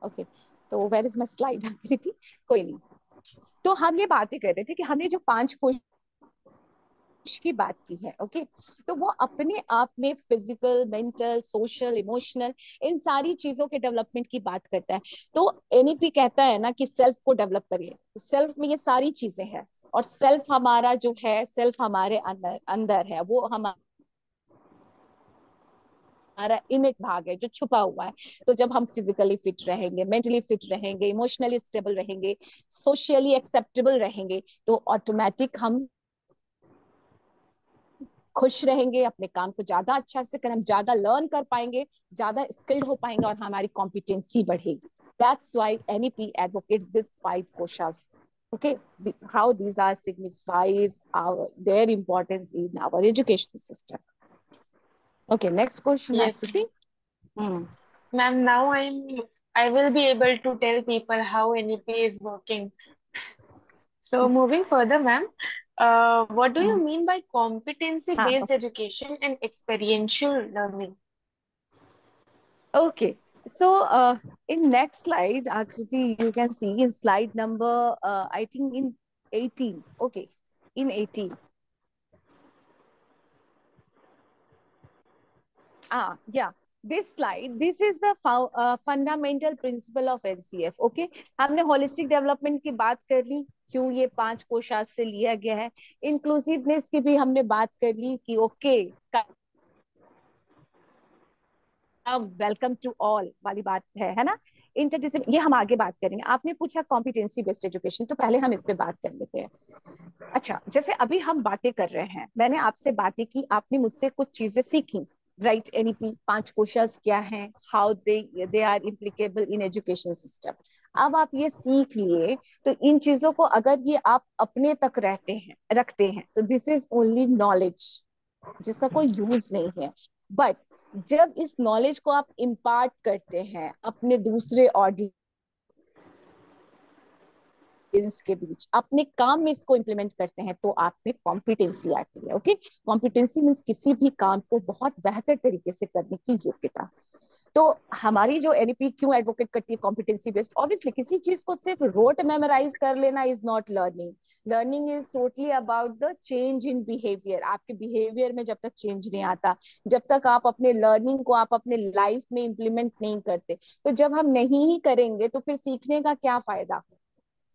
ओके, तो वेर इज माई स्लाइड? आखिरी थी, कोई नहीं। तो हम ये बातें कर रहे थे कि हमने जो 5 कोश की बात की है, ओके, तो वो अपने आप में फिजिकल, मेंटल, सोशल, इमोशनल, इन सारी चीजों के डेवलपमेंट की बात करता है। तो एनईपी कहता है ना कि सेल्फ को डेवलप करिए, सेल्फ में ये सारी चीजें हैं, और सेल्फ हमारा जो है, सेल्फ हमारे अंदर अंदर है, वो हमारा हमारा इनेट भाग है जो छुपा हुआ है। तो जब हम फिजिकली फिट रहेंगे, मेंटली फिट रहेंगे, इमोशनली स्टेबल रहेंगे, सोशली एक्सेप्टेबल रहेंगे, तो ऑटोमेटिक हम खुश रहेंगे, अपने काम को ज्यादा अच्छा से करें, हम ज्यादा लर्न कर पाएंगे, ज्यादा स्किल्ड हो पाएंगे, और हमारी कॉम्पिटेंसी बढ़ेगी। That's why NEP advocates this 5 कोशास। Okay, how these are signifies their importance in our education system. Okay, next question, yes Akriti. Hmm. Ma'am now I will be able to tell people how NEP is working. So moving further, ma'am, what do Hmm. you mean by हाँ, competency-based okay. education and experiential learning? Okay. So, in next slide, Akriti, you can see in slide number, I think in 18. Okay, in 18. Yeah. This slide, this is the fundamental principle of NCF. Okay, हमने holistic development की बात कर ली, क्यों ये 5 कोशात से लिया गया है। इंक्लूसिवनेस की भी हमने बात कर ली कि ओके, वेलकम टू ऑल वाली बात है ना? इंटरडिसिप्लिन, ये हम आगे बात करेंगे। आपने पूछा कॉम्पिटेंसी बेस्ड एजुकेशन, तो पहले हम इस पे बात कर लेते हैं। अच्छा, जैसे अभी हम बातें कर रहे हैं, मैंने आपसे बातें की, आपने मुझसे कुछ चीजें सीखी, राइट? एनईपी 5 कोशास क्या हैं, how they are implicable in education system. अब आप ये सीख लिए, तो इन चीजों को अगर ये आप अपने तक रखते हैं, तो दिस इज ओनली नॉलेज, जिसका कोई यूज नहीं है। बट जब इस नॉलेज को आप इम्पार्ट करते हैं अपने दूसरे ऑडियंस के बीच, अपने काम में इसको इम्प्लीमेंट करते हैं, तो आप में कॉम्पिटेंसी आती है। ओके, कॉम्पिटेंसी मीन्स किसी भी काम को बहुत बेहतर तरीके से करने की योग्यता। तो हमारी जो एनईपी क्यों एडवोकेट करती है कॉम्पिटेंसी बेस्ड? ऑब्वियसली किसी चीज को सिर्फ रोट मेमोराइज कर लेना is not learning. Learning is totally about the change in behaviour. आपके बिहेवियर में जब तक चेंज नहीं आता, जब तक आप अपने लर्निंग को आप अपने लाइफ में इम्प्लीमेंट नहीं करते, तो जब हम नहीं ही करेंगे तो फिर सीखने का क्या फायदा?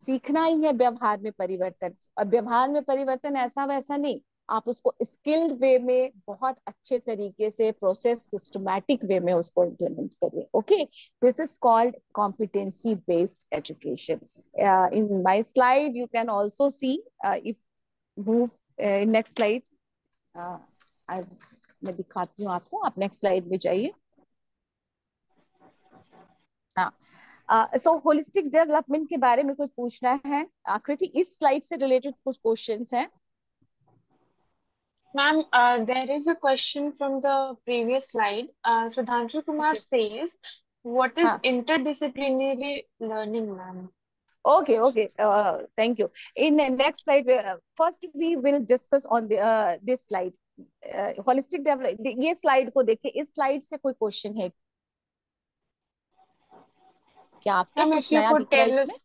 सीखना ही है व्यवहार में परिवर्तन, और व्यवहार में परिवर्तन ऐसा वैसा नहीं, आप उसको स्किल्ड वे में बहुत अच्छे तरीके से प्रोसेस सिस्टमैटिक वे में उसको इम्प्लीमेंट करिए. Okay, this is called competency based education. In my slide you can also C, if move next slide. मैं दिखाती हूँ आपको, आप नेक्स्ट स्लाइड में जाइए. हाँ, सो होलिस्टिक डेवलपमेंट के बारे में कुछ पूछना है आकृति? इस स्लाइड से रिलेटेड कुछ क्वेश्चंस हैं. Ma'am, there is a question from the previous slide. Sudhanshu Kumar Okay. says, what is हाँ, interdisciplinary learning, ma'am? okay, okay. Thank you. In the next slide, first we will discuss on the this slide. Holistic develop, ये slide को देखिए. इस slide से कोई question है क्या आपको? Ma'am, कुछ if you नया could दिख रहा है tell इसमें? us.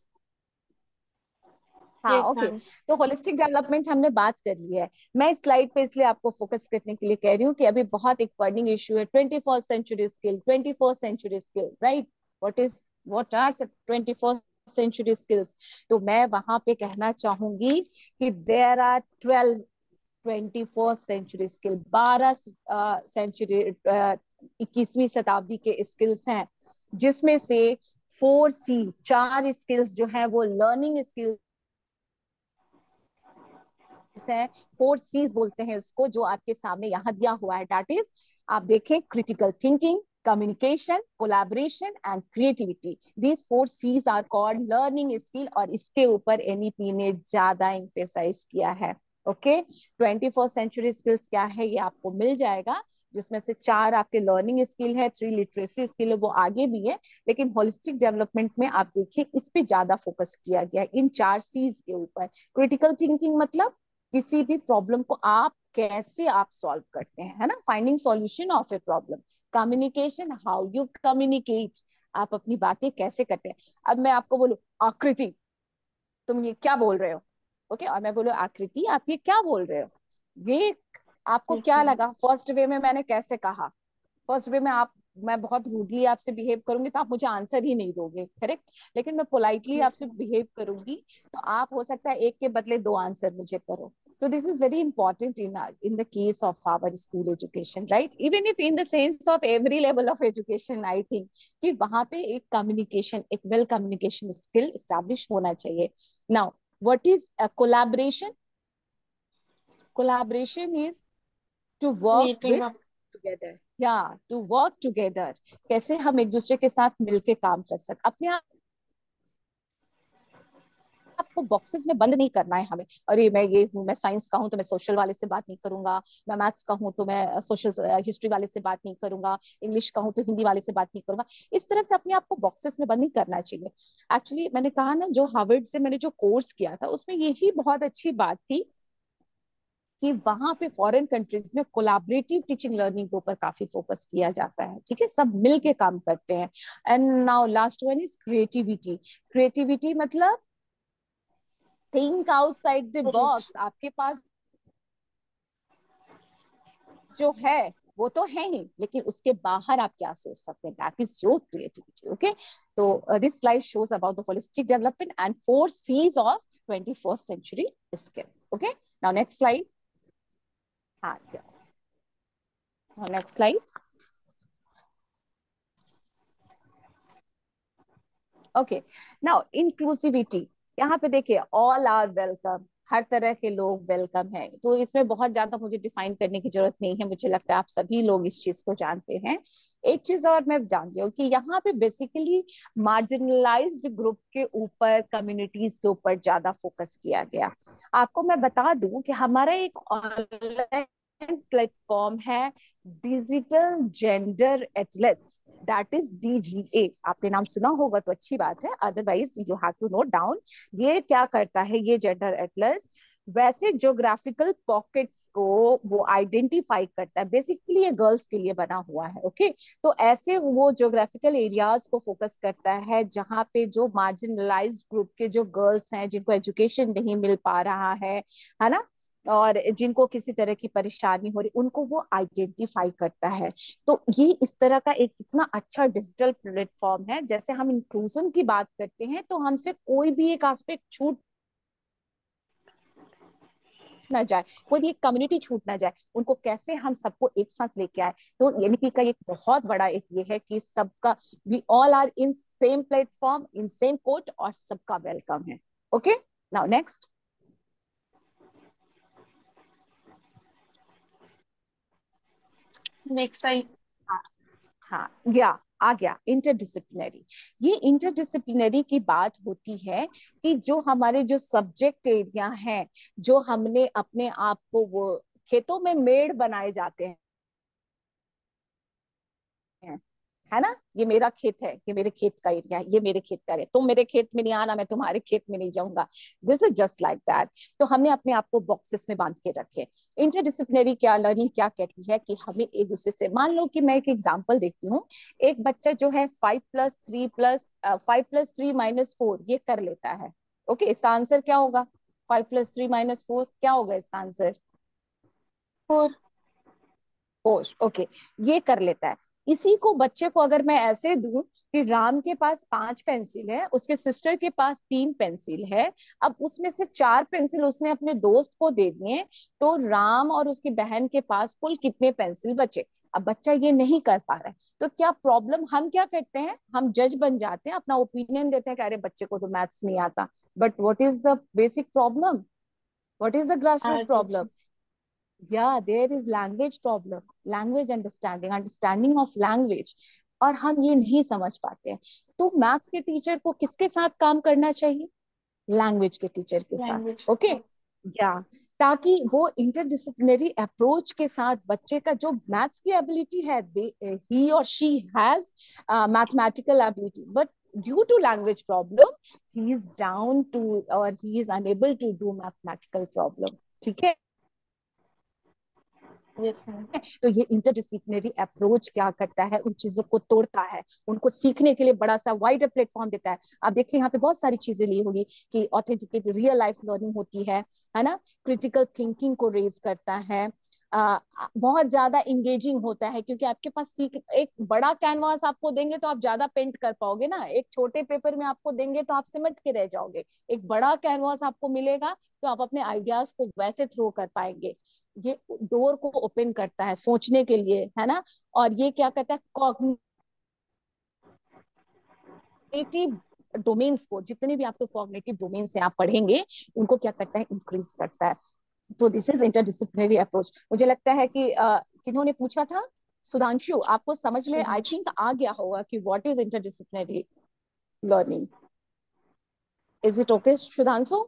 हाँ, Yes, ओके. ma'am. तो होलिस्टिक डेवलपमेंट हमने बात कर ली है. मैं इस स्लाइड पे इसलिए आपको फोकस करने के लिए कह रही हूँ कि अभी बहुत एक बर्निंग इशू है, 21st century skill, 21st century skill, right? What are 21st century skills? तो मैं वहां पे कहना चाहूंगी कि there are 12 21st century skill. 12 century 21वीं शताब्दी के स्किल्स हैं, जिसमें से 4C, 4 स्किल्स जो है वो लर्निंग स्किल्स है. 4C's बोलते हैं उसको, जो आपके सामने यहाँ दिया हुआ है. दैट इज, आप देखें, critical thinking, communication, collaboration and creativity. These 4C's are called learning skill, और इसके ऊपर एनईपी ने ज्यादा एम्फेसाइज किया है. ओके, 21st सेंचुरी स्किल्स क्या है ये आपको मिल जाएगा, जिसमें से 4 आपके लर्निंग स्किल है, 3 लिटरेसी स्किल है, वो आगे भी है. लेकिन होलिस्टिक डेवलपमेंट में आप देखिए इस पे ज्यादा फोकस किया गया, इन 4C's के ऊपर. क्रिटिकल थिंकिंग मतलब किसी भी प्रॉब्लम को आप कैसे आप सॉल्व करते हैं, है ना, finding solution of a problem. Communication, how you communicate, आप अपनी बातें कैसे करते हैं. अब मैं आपको बोलूं आकृति तुम ये क्या बोल रहे हो, ओके, और मैं बोलूं आकृति आप ये क्या बोल रहे हो, ये आपको Yes, क्या ma'am. लगा? फर्स्ट वे में मैंने कैसे कहा? फर्स्ट वे में आप, मैं बहुत रूडली आपसे बिहेव करूंगी तो आप मुझे आंसर ही नहीं दोगे, करेक्ट? लेकिन मैं पोलाइटली Yes, आपसे ma'am. बिहेव करूंगी तो आप हो सकता है एक के बदले 2 आंसर मुझे करो. तो this is very important in the case of our school education, right? Even if in the sense of every level of education, I think कि वहां पे एक कम्युनिकेशन, एक वेल कम्युनिकेशन स्किल स्टैब्लिश होना चाहिए. Now, what is collaboration? Collaboration is to work Meeting विथ up. Together, या to work together. कैसे हम एक दूसरे के साथ मिलके काम कर सकते. अपने आपको बॉक्सेस में बंद नहीं करना है हमें. अरे मैं ये हूँ, मैं साइंस का हूँ तो मैं सोशल वाले से बात नहीं करूंगा, मैं मैथ्स का हूँ तो मैं सोशल हिस्ट्री वाले से बात नहीं करूंगा, इंग्लिश का हूँ तो हिंदी वाले से बात नहीं करूंगा. इस तरह से अपने आप को बॉक्सेस में बंद नहीं करना चाहिए. एक्चुअली मैंने कहा ना, जो हार्वर्ड से मैंने जो कोर्स किया था उसमें यही बहुत अच्छी बात थी कि वहां पे फॉरेन कंट्रीज में कोलैबोरेटिव टीचिंग लर्निंग के ऊपर काफी फोकस किया जाता है. ठीक है, सब मिलके काम करते हैं. And now last one is creativity. Creativity मतलब think outside the Correct. Box. आपके पास जो है वो तो है ही, लेकिन उसके बाहर आप क्या सोच सकते हैं, that is your creativity. Okay, तो this slide shows about the holistic development and 4C's of 21st century skill. Okay, now next slide. हाँ, next slide. Okay, now inclusivity. यहाँ पे देखिए, ऑल आर वेलकम, हर तरह के लोग वेलकम है. तो इसमें बहुत ज्यादा मुझे डिफाइन करने की जरूरत नहीं है, मुझे लगता है आप सभी लोग इस चीज को जानते हैं. एक चीज और मैं जानती हूँ कि यहाँ पे बेसिकली मार्जिनलाइज्ड ग्रुप के ऊपर, कम्युनिटीज के ऊपर ज्यादा फोकस किया गया. आपको मैं बता दूं कि हमारा एक ऑनलाइन प्लेटफॉर्म है, digital gender atlas, that is DGA. आपने नाम सुना होगा तो अच्छी बात है, otherwise you have to note down. ये क्या करता है, ये जेंडर एटलस वैसे ज्योग्राफिकल पॉकेट्स को वो आइडेंटिफाई करता है. बेसिकली ये गर्ल्स के लिए बना हुआ है. ओके, तो ऐसे वो ज्योग्राफिकल एरियाज को फोकस करता है जहाँ पे जो मार्जिनलाइज्ड ग्रुप के जो गर्ल्स हैं, जिनको एजुकेशन नहीं मिल पा रहा है ना, और जिनको किसी तरह की परेशानी हो रही, उनको वो आइडेंटिफाई करता है. तो ये इस तरह का एक इतना अच्छा डिजिटल प्लेटफॉर्म है. जैसे हम इंक्लूजन की बात करते हैं तो हमसे कोई भी एक एस्पेक्ट छूट ना जाए, कोई भी एक कम्युनिटी छूट ना जाए, उनको कैसे हम सबको एक साथ लेके आए। तो एनईपी का एक बहुत बड़ा एक ये है कि सबका, we all are in same platform, in same court, और सबका वेलकम है। Okay, now next. Next I. हाँ, या आ गया इंटरडिसिप्लिनरी। ये इंटरडिसिप्लिनरी की बात होती है कि जो हमारे जो सब्जेक्ट एरिया हैं, जो हमने अपने आप को, वो खेतों में मेड़ बनाए जाते हैं, है ना, ये मेरा खेत है, ये मेरे खेत का एरिया है, ये मेरे खेत का है, तुम मेरे खेत में नहीं आना, मैं तुम्हारे खेत में नहीं जाऊंगा। This is just like that. तो हमने अपने आप को बॉक्सेस में बांध के रखे। इंटरडिसिप्लिनरी क्या लर्निंग क्या कहती है कि हमें एक दूसरे से, मान लो कि मैं एक एग्जांपल देती हूँ, एक बच्चा जो है 5+3 + 5+3 - 4 ये कर लेता है। ओके, इसका आंसर क्या होगा? 5+3 - 4 क्या होगा इसका आंसर? 4। होश। ओके, ये कर लेता है। इसी को बच्चे को अगर मैं ऐसे दूं कि राम के पास 5 पेंसिल है, उसके सिस्टर के पास 3 पेंसिल है, अब उसमें से 4 पेंसिल उसने अपने दोस्त को दे दिए, तो राम और उसकी बहन के पास कुल कितने पेंसिल बचे? अब बच्चा ये नहीं कर पा रहा है, तो क्या प्रॉब्लम, हम क्या करते हैं, हम जज बन जाते हैं, अपना ओपिनियन देते हैं कि अरे बच्चे को तो मैथ्स नहीं आता। But what is the basic problem? What is the grass root teaching. Problem? Yeah, there is language problem, language understanding of language, और हम ये नहीं समझ पाते हैं। तो मैथ्स के टीचर को किसके साथ काम करना चाहिए? लैंग्वेज के टीचर के साथ। लैंग्वेज। ओके, या ताकि वो इंटरडिसिप्लिनरी अप्रोच के साथ बच्चे का जो मैथ्स की एबिलिटी है, ही और she has mathematical ability, but due to language problem he is down to, और he is unable to do mathematical problem. ठीक है, यस मैम। तो ये इंटरडिसिप्लिनरी अप्रोच क्या करता है, उन चीजों को तोड़ता है, उनको सीखने के लिए बड़ा सा वाइडर प्लेटफॉर्म देता है। आप देखिए यहाँ पे बहुत सारी चीजें ली होगी कि ऑथेंटिकेट रियल लाइफ लर्निंग होती है ना, क्रिटिकल थिंकिंग को रेज करता है, आ, बहुत ज्यादा इंगेजिंग होता है, क्योंकि आपके पास सीख, एक बड़ा कैनवास आपको देंगे तो आप ज्यादा पेंट कर पाओगे ना, एक छोटे पेपर में आपको देंगे तो आप सिमट के रह जाओगे। एक बड़ा कैनवास आपको मिलेगा तो आप अपने आइडियाज को वैसे थ्रो कर पाएंगे। ये डोर को ओपन करता है सोचने के लिए, है ना, और ये क्या कहता है, कॉग्निटिव डोमेन्स को, जितने भी आपको कॉग्निटिव डोमेन्स हैं आप पढ़ेंगे, उनको क्या करता है, इंक्रीज करता है। तो दिस इज इंटरडिसिप्लिनरी अप्रोच। मुझे लगता है कि किन्होंने पूछा था, सुधांशु, आपको समझ में आई सुधांश। थिंक आ गया होगा कि what is interdisciplinary learning. Is it okay Sudhanshu?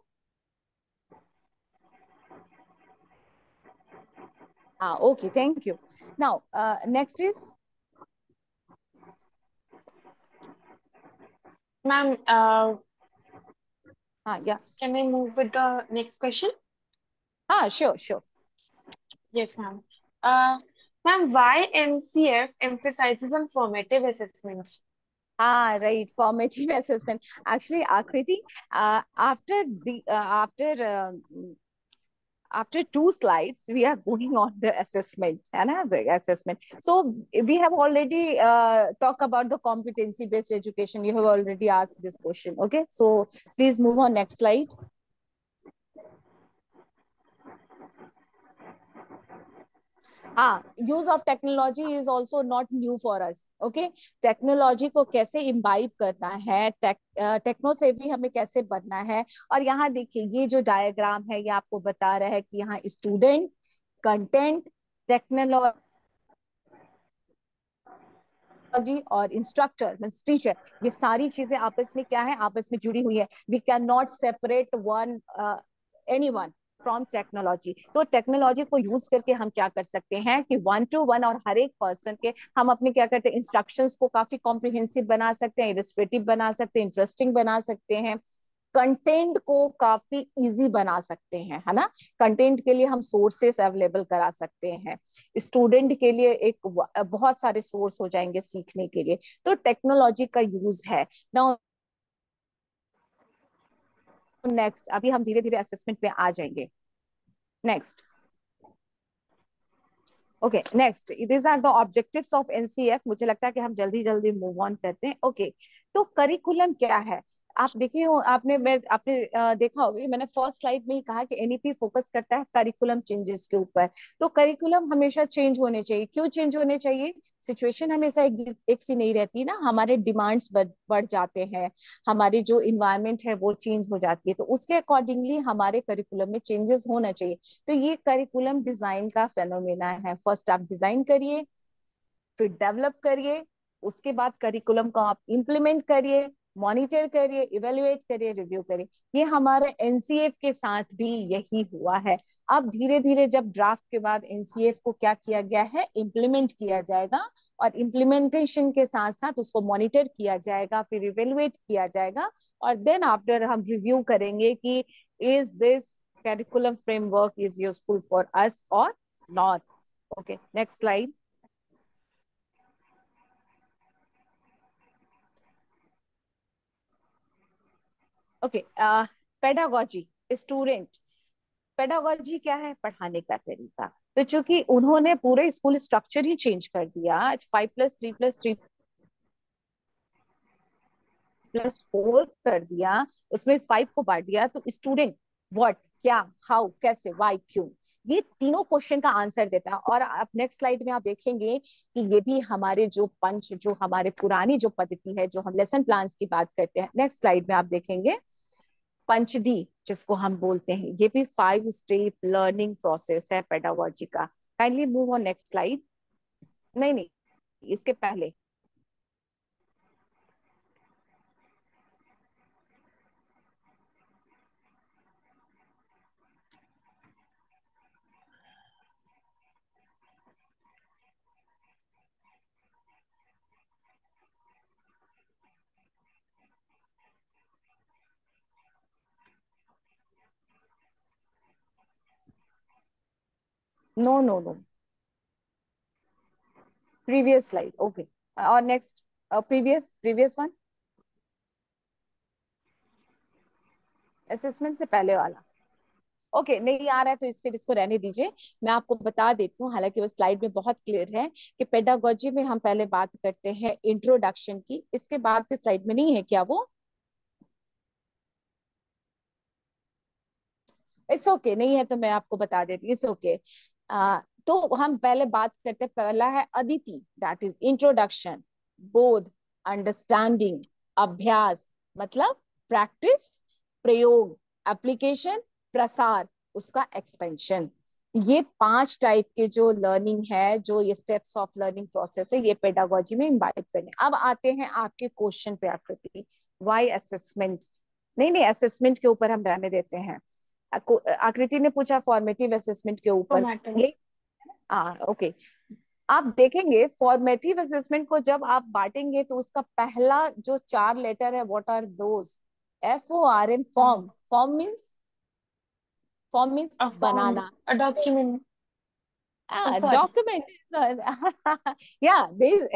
हाँ, okay, thank you. Now next is, ma'am, हाँ yeah, can I move with the next question? हाँ, sure sure. Yes, ma'am. Uh, Ma'am, why NCF emphasizes on formative assessments? Ah, right. Formative assessment. Actually, Akriti, after 2 slides, we are going on the assessment, and the assessment. So we have already talked about the competency-based education. You have already asked this question. Okay, so please move on next slide. हाँ, use of technology is also not new for us. Okay, technology को कैसे imbibe करना है, techno से भी हमें कैसे बनना है। और यहाँ देखिए, ये जो डायग्राम है ये आपको बता रहा है कि यहाँ स्टूडेंट, कंटेंट, टेक्नोलॉजी और इंस्ट्रक्टर मीन्स टीचर, ये सारी चीजें आपस में क्या है, आपस में जुड़ी हुई है। We can not separate one, any one from technology. तो टेक्नोलॉजी को यूज करके हम क्या कर सकते हैं कि 1 to 1 और हर एक पर्सन के हम अपने क्या करते हैं, इंस्ट्रक्शंस को काफी कॉम्प्रिहेंसिव बना सकते हैं, इलस्ट्रेटिव बना सकते हैं, इंटरेस्टिंग बना सकते हैं, कंटेंट को काफी इजी बना सकते हैं, है ना। कंटेंट के लिए हम सोर्सेस अवेलेबल करा सकते हैं, स्टूडेंट के लिए एक बहुत सारे सोर्स हो जाएंगे सीखने के लिए। तो टेक्नोलॉजी का यूज है ना। नेक्स्ट, अभी हम धीरे धीरे असेसमेंट पे आ जाएंगे। Next, okay, next, these are the objectives of NCF. मुझे लगता है कि हम जल्दी जल्दी मूव ऑन करते हैं। ओके, तो करिकुलम क्या है? आप देखिए आपने देखा होगा कि मैंने फर्स्ट स्लाइड में ही कहा कि एनईपी फोकस करता है करिकुलम चेंजेस के ऊपर। तो करिकुलम हमेशा चेंज होने चाहिए। क्यों चेंज होने चाहिए? सिचुएशन हमेशा एक सी नहीं रहती ना, हमारे डिमांड्स बढ़ जाते हैं, हमारी जो इन्वायरमेंट है वो चेंज हो जाती है, तो उसके अकॉर्डिंगली हमारे करिकुलम में चेंजेस होना चाहिए। तो ये करिकुलम डिजाइन का फेनोमेना है। फर्स्ट आप डिजाइन करिए, फिर डेवलप करिए, उसके बाद करिकुलम को आप इम्प्लीमेंट करिए, मॉनिटर करिए, इवेलुएट करिए, रिव्यू करिए। ये हमारे एनसीएफ के साथ भी यही हुआ है। अब धीरे धीरे जब ड्राफ्ट के बाद एनसीएफ को क्या किया गया है, इम्प्लीमेंट किया जाएगा, और इम्प्लीमेंटेशन के साथ साथ उसको मॉनिटर किया जाएगा, फिर इवेलुएट किया जाएगा, और देन आफ्टर हम रिव्यू करेंगे कि is this curriculum framework is useful for us और not. Okay, next slide. Okay, pedagogy, student. Pedagogy क्या है? पढ़ाने का तरीका। तो चूंकि उन्होंने पूरे स्कूल स्ट्रक्चर ही चेंज कर दिया, 5+3+3 +4 कर दिया, उसमें 5 को बांट दिया, तो स्टूडेंट व्हाट, क्या, हाउ, कैसे, व्हाई, क्यों, ये तीनों क्वेश्चन का आंसर देता है। और आप नेक्स्ट स्लाइड में आप देखेंगे कि ये भी हमारे जो पंच, जो हमारे पुरानी जो पद्धति है, जो हम लेसन प्लान्स की बात करते हैं, नेक्स्ट स्लाइड में आप देखेंगे पंचदी जिसको हम बोलते हैं, ये भी 5 स्टेप लर्निंग प्रोसेस है पेडागोजी का। Kindly move on next slide. नहीं नहीं, इसके पहले। No no no, previous slide. Okay, और next, previous previous one, assessment से पहले वाला। ओके, नहीं आ रहा है तो फिर इसको रहने दीजिए। मैं आपको बता देती हूँ, हालांकि वो स्लाइड में बहुत क्लियर है कि पेडागोजी में हम पहले बात करते हैं इंट्रोडक्शन की, इसके बाद के स्लाइड में नहीं है क्या वो? इट्स ओके, नहीं है तो मैं आपको बता देती हूँ, इट्स ओके। तो हम पहले बात करते हैं, पहला है अदिति, दैट इज इंट्रोडक्शन, बोध, अंडरस्टैंडिंग, अभ्यास मतलब प्रैक्टिस, प्रयोग, एप्लीकेशन, प्रसार, उसका एक्सपेंशन। ये 5 टाइप के जो लर्निंग है, जो ये स्टेप्स ऑफ लर्निंग प्रोसेस है, ये पेडागोजी में इम्बाइब करने। अब आते हैं आपके क्वेश्चन पे आकृति, वाई असेसमेंट। नहीं नहीं, असेसमेंट के ऊपर हम रहने देते हैं। आकृति ने पूछा फॉर्मेटिव असेसमेंट के ऊपर, टोमेटो। ये ओके। आप देखेंगे फॉर्मेटिव असेसमेंट को जब आप बांटेंगे तो उसका पहला जो 4 लेटर है, what are those? FORM, form. Form means A form, बनाना। a document. Oh, sorry. Document is yeah,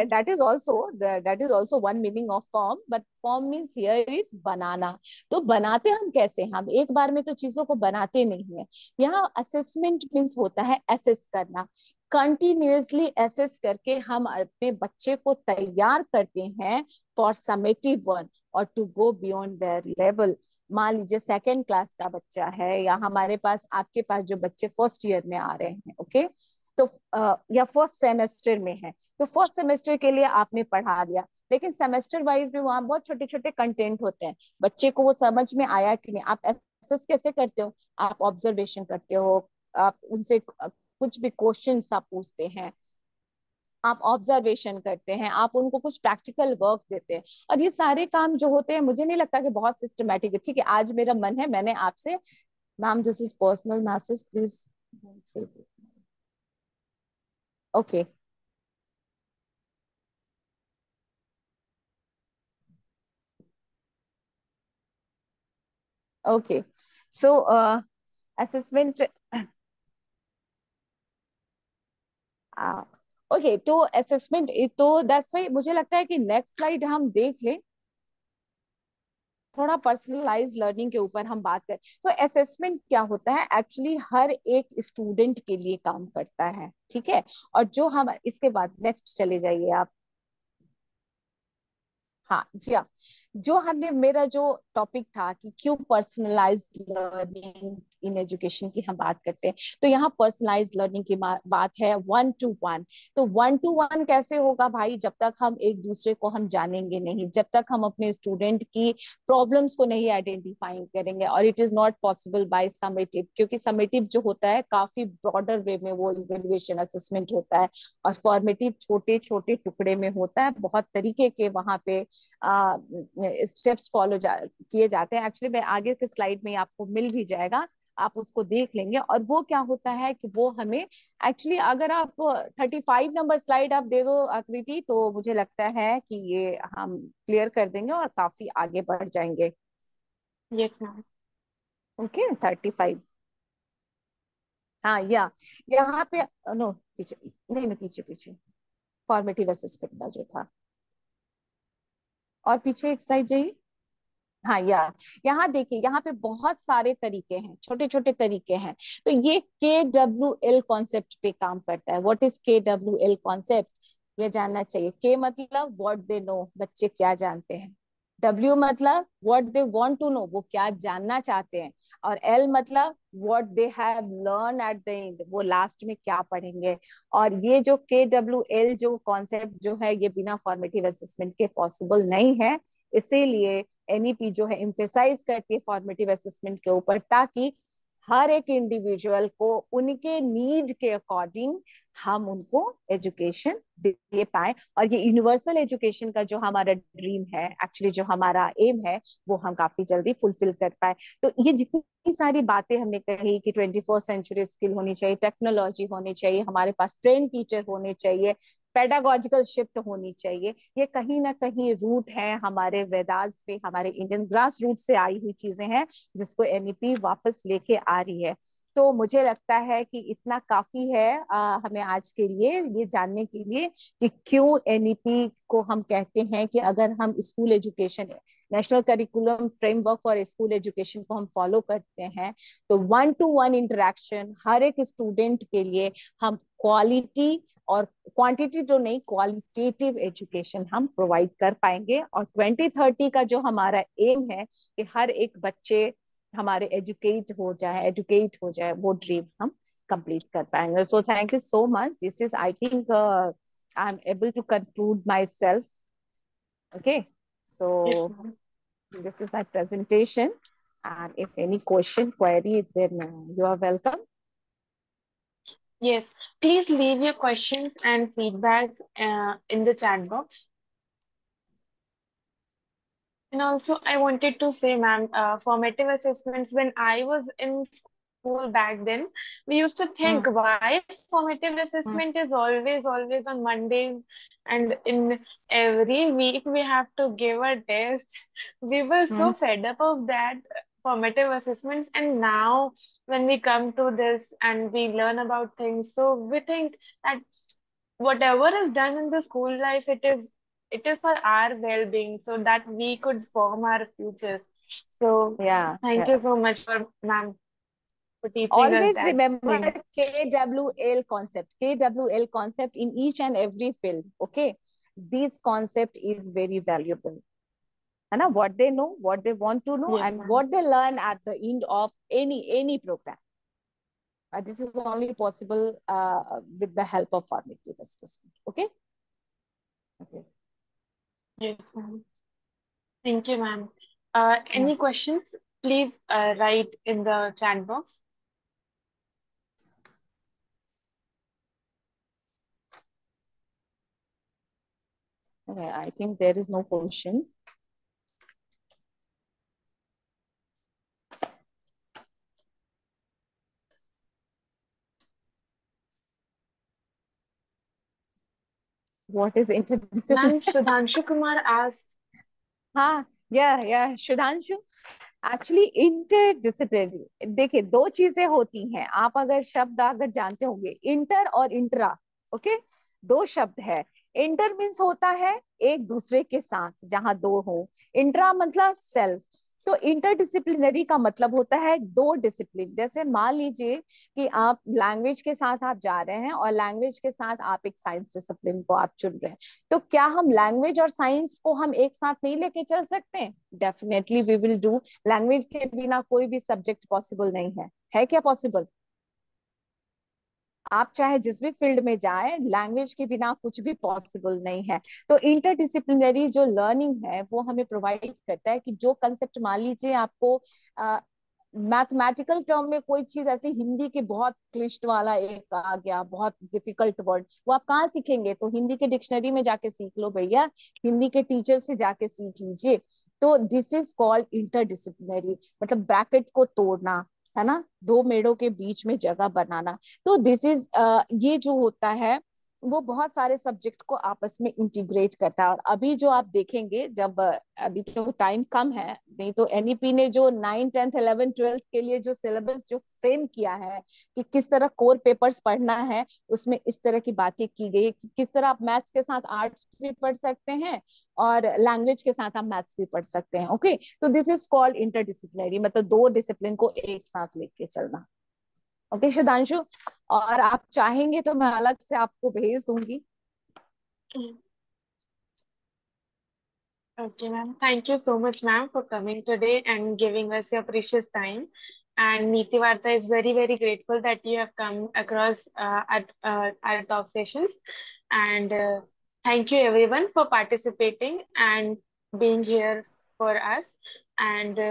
that is also one meaning of form, but form means here is बनाना। तो बनाते हम कैसे? हम एक बार में तो चीजों को बनाते नहीं है। यहाँ असेसमेंट मीन्स होता है एसेस करना, कंटिन्यूअसली एसेस करके हम अपने बच्चे को तैयार करते हैं फॉर समेटिव वन और two go beyond their level. मान लीजिए 2nd क्लास का बच्चा है, या हमारे पास, आपके पास जो बच्चे फर्स्ट ईयर में आ रहे हैं, ओके, तो या फर्स्ट सेमेस्टर में है, तो फर्स्ट सेमेस्टर के लिए आपने पढ़ा दिया, लेकिन सेमेस्टर वाइज भी वहां बहुत छोटे छोटे कंटेंट होते हैं, बच्चे को वो समझ में आया कि नहीं। आप एसेस कैसे करते हो? आप ऑब्जर्वेशन करते हो, आप उनसे कुछ भी क्वेश्चन आप पूछते हैं, आप ऑब्जर्वेशन करते हैं, आप उनको कुछ प्रैक्टिकल वर्क देते हैं, और ये सारे काम जो होते हैं, मुझे नहीं लगता कि बहुत सिस्टमेटिक है। ठीक है, आज मेरा मन है, मैंने आपसे, ma'am this is personal message please. Okay, okay, so assessment, okay, तो असेसमेंट, तो दैट्स वाई मुझे लगता है कि नेक्स्ट स्लाइड हम देख लें, थोड़ा पर्सनलाइज लर्निंग के ऊपर हम बात करें। तो असेसमेंट क्या होता है? एक्चुअली हर एक स्टूडेंट के लिए काम करता है, ठीक है। और जो हम इसके बाद नेक्स्ट चले जाइए आप। हाँ या जो हमने मेरा जो टॉपिक था कि क्यों पर्सनलाइज्ड लर्निंग इन एजुकेशन की हम बात करते हैं, तो यहाँ पर्सनलाइज्ड लर्निंग की बात है वन टू वन। तो वन टू वन कैसे होगा भाई, जब तक हम एक दूसरे को हम जानेंगे नहीं, जब तक हम अपने स्टूडेंट की प्रॉब्लम्स को नहीं आइडेंटिफाई करेंगे। और it is not possible by summative, क्योंकि समेटिव जो होता है काफी ब्रॉडर वे में वो इवेल्युएशन असेसमेंट होता है, और फॉर्मेटिव छोटे छोटे टुकड़े में होता है, बहुत तरीके के वहां पे स्टेप्स फॉलो किए जाते हैं। एक्चुअली मैं आगे के स्लाइड में आपको मिल भी जाएगा, आप उसको देख लेंगे। और वो क्या होता है कि वो हमें एक्चुअली, अगर आप 35 नंबर स्लाइड आप दे दो आकृति, तो मुझे लगता है कि ये हम क्लियर कर देंगे और काफी आगे बढ़ जाएंगे। Yes ma'am. ओके 35। हाँ या यहाँ पे नो पीछे, नहीं नहीं पीछे पीछे, फॉर्मेटिव असेसमेंट का जो था, और पीछे एक साइड जाइए। हाँ या यहाँ देखिए, यहाँ पे बहुत सारे तरीके हैं, छोटे छोटे तरीके हैं। तो ये KWL कॉन्सेप्ट पे काम करता है। व्हाट इज KWL कॉन्सेप्ट, ये जानना चाहिए। के मतलब व्हाट दे नो, बच्चे क्या जानते हैं। W मतलब what they want to know, वो क्या जानना चाहते हैं। और L मतलब what they have learn at the end, वो लास्ट में क्या पढ़ेंगे। और ये जो KWL जो कॉन्सेप्ट जो है, ये बिना फॉर्मेटिव असेसमेंट के पॉसिबल नहीं है। इसीलिए NEP जो है एम्फेसाइज करती है फॉर्मेटिव असेसमेंट के ऊपर, ताकि हर एक इंडिविजुअल को उनके नीड के अकॉर्डिंग हम उनको एजुकेशन दे पाए। और ये यूनिवर्सल एजुकेशन का जो हमारा ड्रीम है, एक्चुअली जो हमारा एम है, वो हम काफी जल्दी फुलफिल कर पाए। तो ये जितनी सारी बातें हमने कही कि 21st सेंचुरी स्किल होनी चाहिए, टेक्नोलॉजी होनी चाहिए, हमारे पास ट्रेन टीचर होने चाहिए, पेडागोजिकल शिफ्ट होनी चाहिए, ये कहीं ना कहीं रूट है हमारे वेदास पे, हमारे इंडियन ग्रास रूट से आई हुई चीजें हैं, जिसको NEP वापस लेके आ रही है। तो मुझे लगता है कि इतना काफी है हमें आज के लिए ये जानने के लिए कि क्यों NEP को हम कहते हैं कि अगर हम school education, national curriculum framework for school education को हम फॉलो करते हैं, तो वन टू वन इंटरेक्शन हर एक स्टूडेंट के लिए हम क्वालिटी और क्वांटिटी जो नहीं, क्वालिटेटिव एजुकेशन हम प्रोवाइड कर पाएंगे। और 2030 का जो हमारा एम है कि हर एक बच्चे हमारे एजुकेट हो जाए, वो ड्रीम हम कंप्लीट कर पाएंगे। So thank you so much. This is I think I am able to conclude myself. Okay, so yes ma'am. this is my presentation, and if any question query, then you are welcome. Yes, please leave your questions and feedbacks in the chat box. And also, I wanted to say, ma'am, formative assessments, when I was in school back then, we used to think Hmm. why formative Hmm. assessment is always on Mondays, and in every week we have to give a test. We were Hmm. so fed up of that formative assessments, and now when we come to this and we learn about things, so we think that whatever is done in the school life, it is for our well-being, so that we could form our futures. So Yeah, thank yeah. you so much for ma'am for teaching us Always that remember thing. KWL concept. KWL concept in each and every field. Okay, this concept is very valuable. है ना, what they know, what they want to know, Yes, and ma'am. what they learn at the end of any program. This is only possible with the help of formative assessment. Okay. Okay. Yes, ma'am. Thank you, ma'am. Yeah. Any questions? Please write in the chat box. Okay, I think there is no question. What is Ma'am, interdisciplinary? Sudhanshu Kumar asks, हाँ, या शुधांशु, actually interdisciplinary, देखिए दो चीजें होती हैं। आप अगर शब्द अगर जानते होंगे, इंटर और इंट्रा, ओके, दो शब्द है। इंटर मीन्स होता है एक दूसरे के साथ, जहां दो हो। इंट्रा मतलब सेल्फ। तो इंटरडिसिप्लिनरी का मतलब होता है दो डिसिप्लिन। जैसे मान लीजिए कि आप लैंग्वेज के साथ आप जा रहे हैं और लैंग्वेज के साथ आप एक साइंस डिसिप्लिन को आप चुन रहे हैं, तो क्या हम लैंग्वेज और साइंस को हम एक साथ नहीं लेके चल सकते? Definitely we will do. Language के बिना कोई भी सब्जेक्ट पॉसिबल नहीं है क्या पॉसिबल? आप चाहे जिस भी फील्ड में जाएं, लैंग्वेज के बिना कुछ भी पॉसिबल नहीं है। तो इंटरडिसिप्लिनरी जो लर्निंग है वो हमें प्रोवाइड करता है कि जो कंसेप्ट मान लीजिए आपको मैथमेटिकल टर्म में कोई चीज ऐसी हिंदी के बहुत क्लिष्ट वाला एक आ गया, बहुत डिफिकल्ट वर्ड, वो आप कहाँ सीखेंगे? तो हिंदी के डिक्शनरी में जाके सीख लो भैया, हिंदी के टीचर से जाके सीख लीजिए। तो दिस इज कॉल्ड इंटरडिसिप्लिनरी, मतलब ब्रैकेट को तोड़ना, है ना, दो मेड़ों के बीच में जगह बनाना। तो दिस इज ये जो होता है वो बहुत सारे सब्जेक्ट को आपस में इंटीग्रेट करता है। और अभी जो आप देखेंगे, जब अभी तो टाइम कम है, नहीं तो एनईपी ने जो 9, 10th, 11th, 12th के लिए जो सिलेबस जो फ्रेम किया है कि किस तरह कोर पेपर्स पढ़ना है, उसमें इस तरह की बातें की गई कि किस तरह आप मैथ्स के साथ आर्ट्स भी पढ़ सकते हैं और लैंग्वेज के साथ आप मैथ्स भी पढ़ सकते हैं। ओके, तो दिस इज कॉल्ड इंटरडिसिप्लिनरी, मतलब दो डिसिप्लिन को एक साथ लेके चलना। ओके शुदांशु, और आप चाहेंगे तो मैं अलग से आपको भेज दूंगी। Okay, ma'am. Thank you so much, ma'am, for coming today and giving us your precious time. And Neeti Varta is very, very grateful that you have come across at our talk sessions. And thank you, everyone, for participating and being here for us. And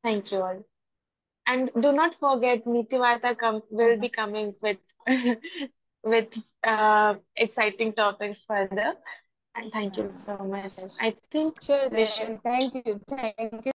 thank you all. And do not forget, Neeti Varta will be coming with with exciting topics further. And thank you so much. I think we should. Sure, thank you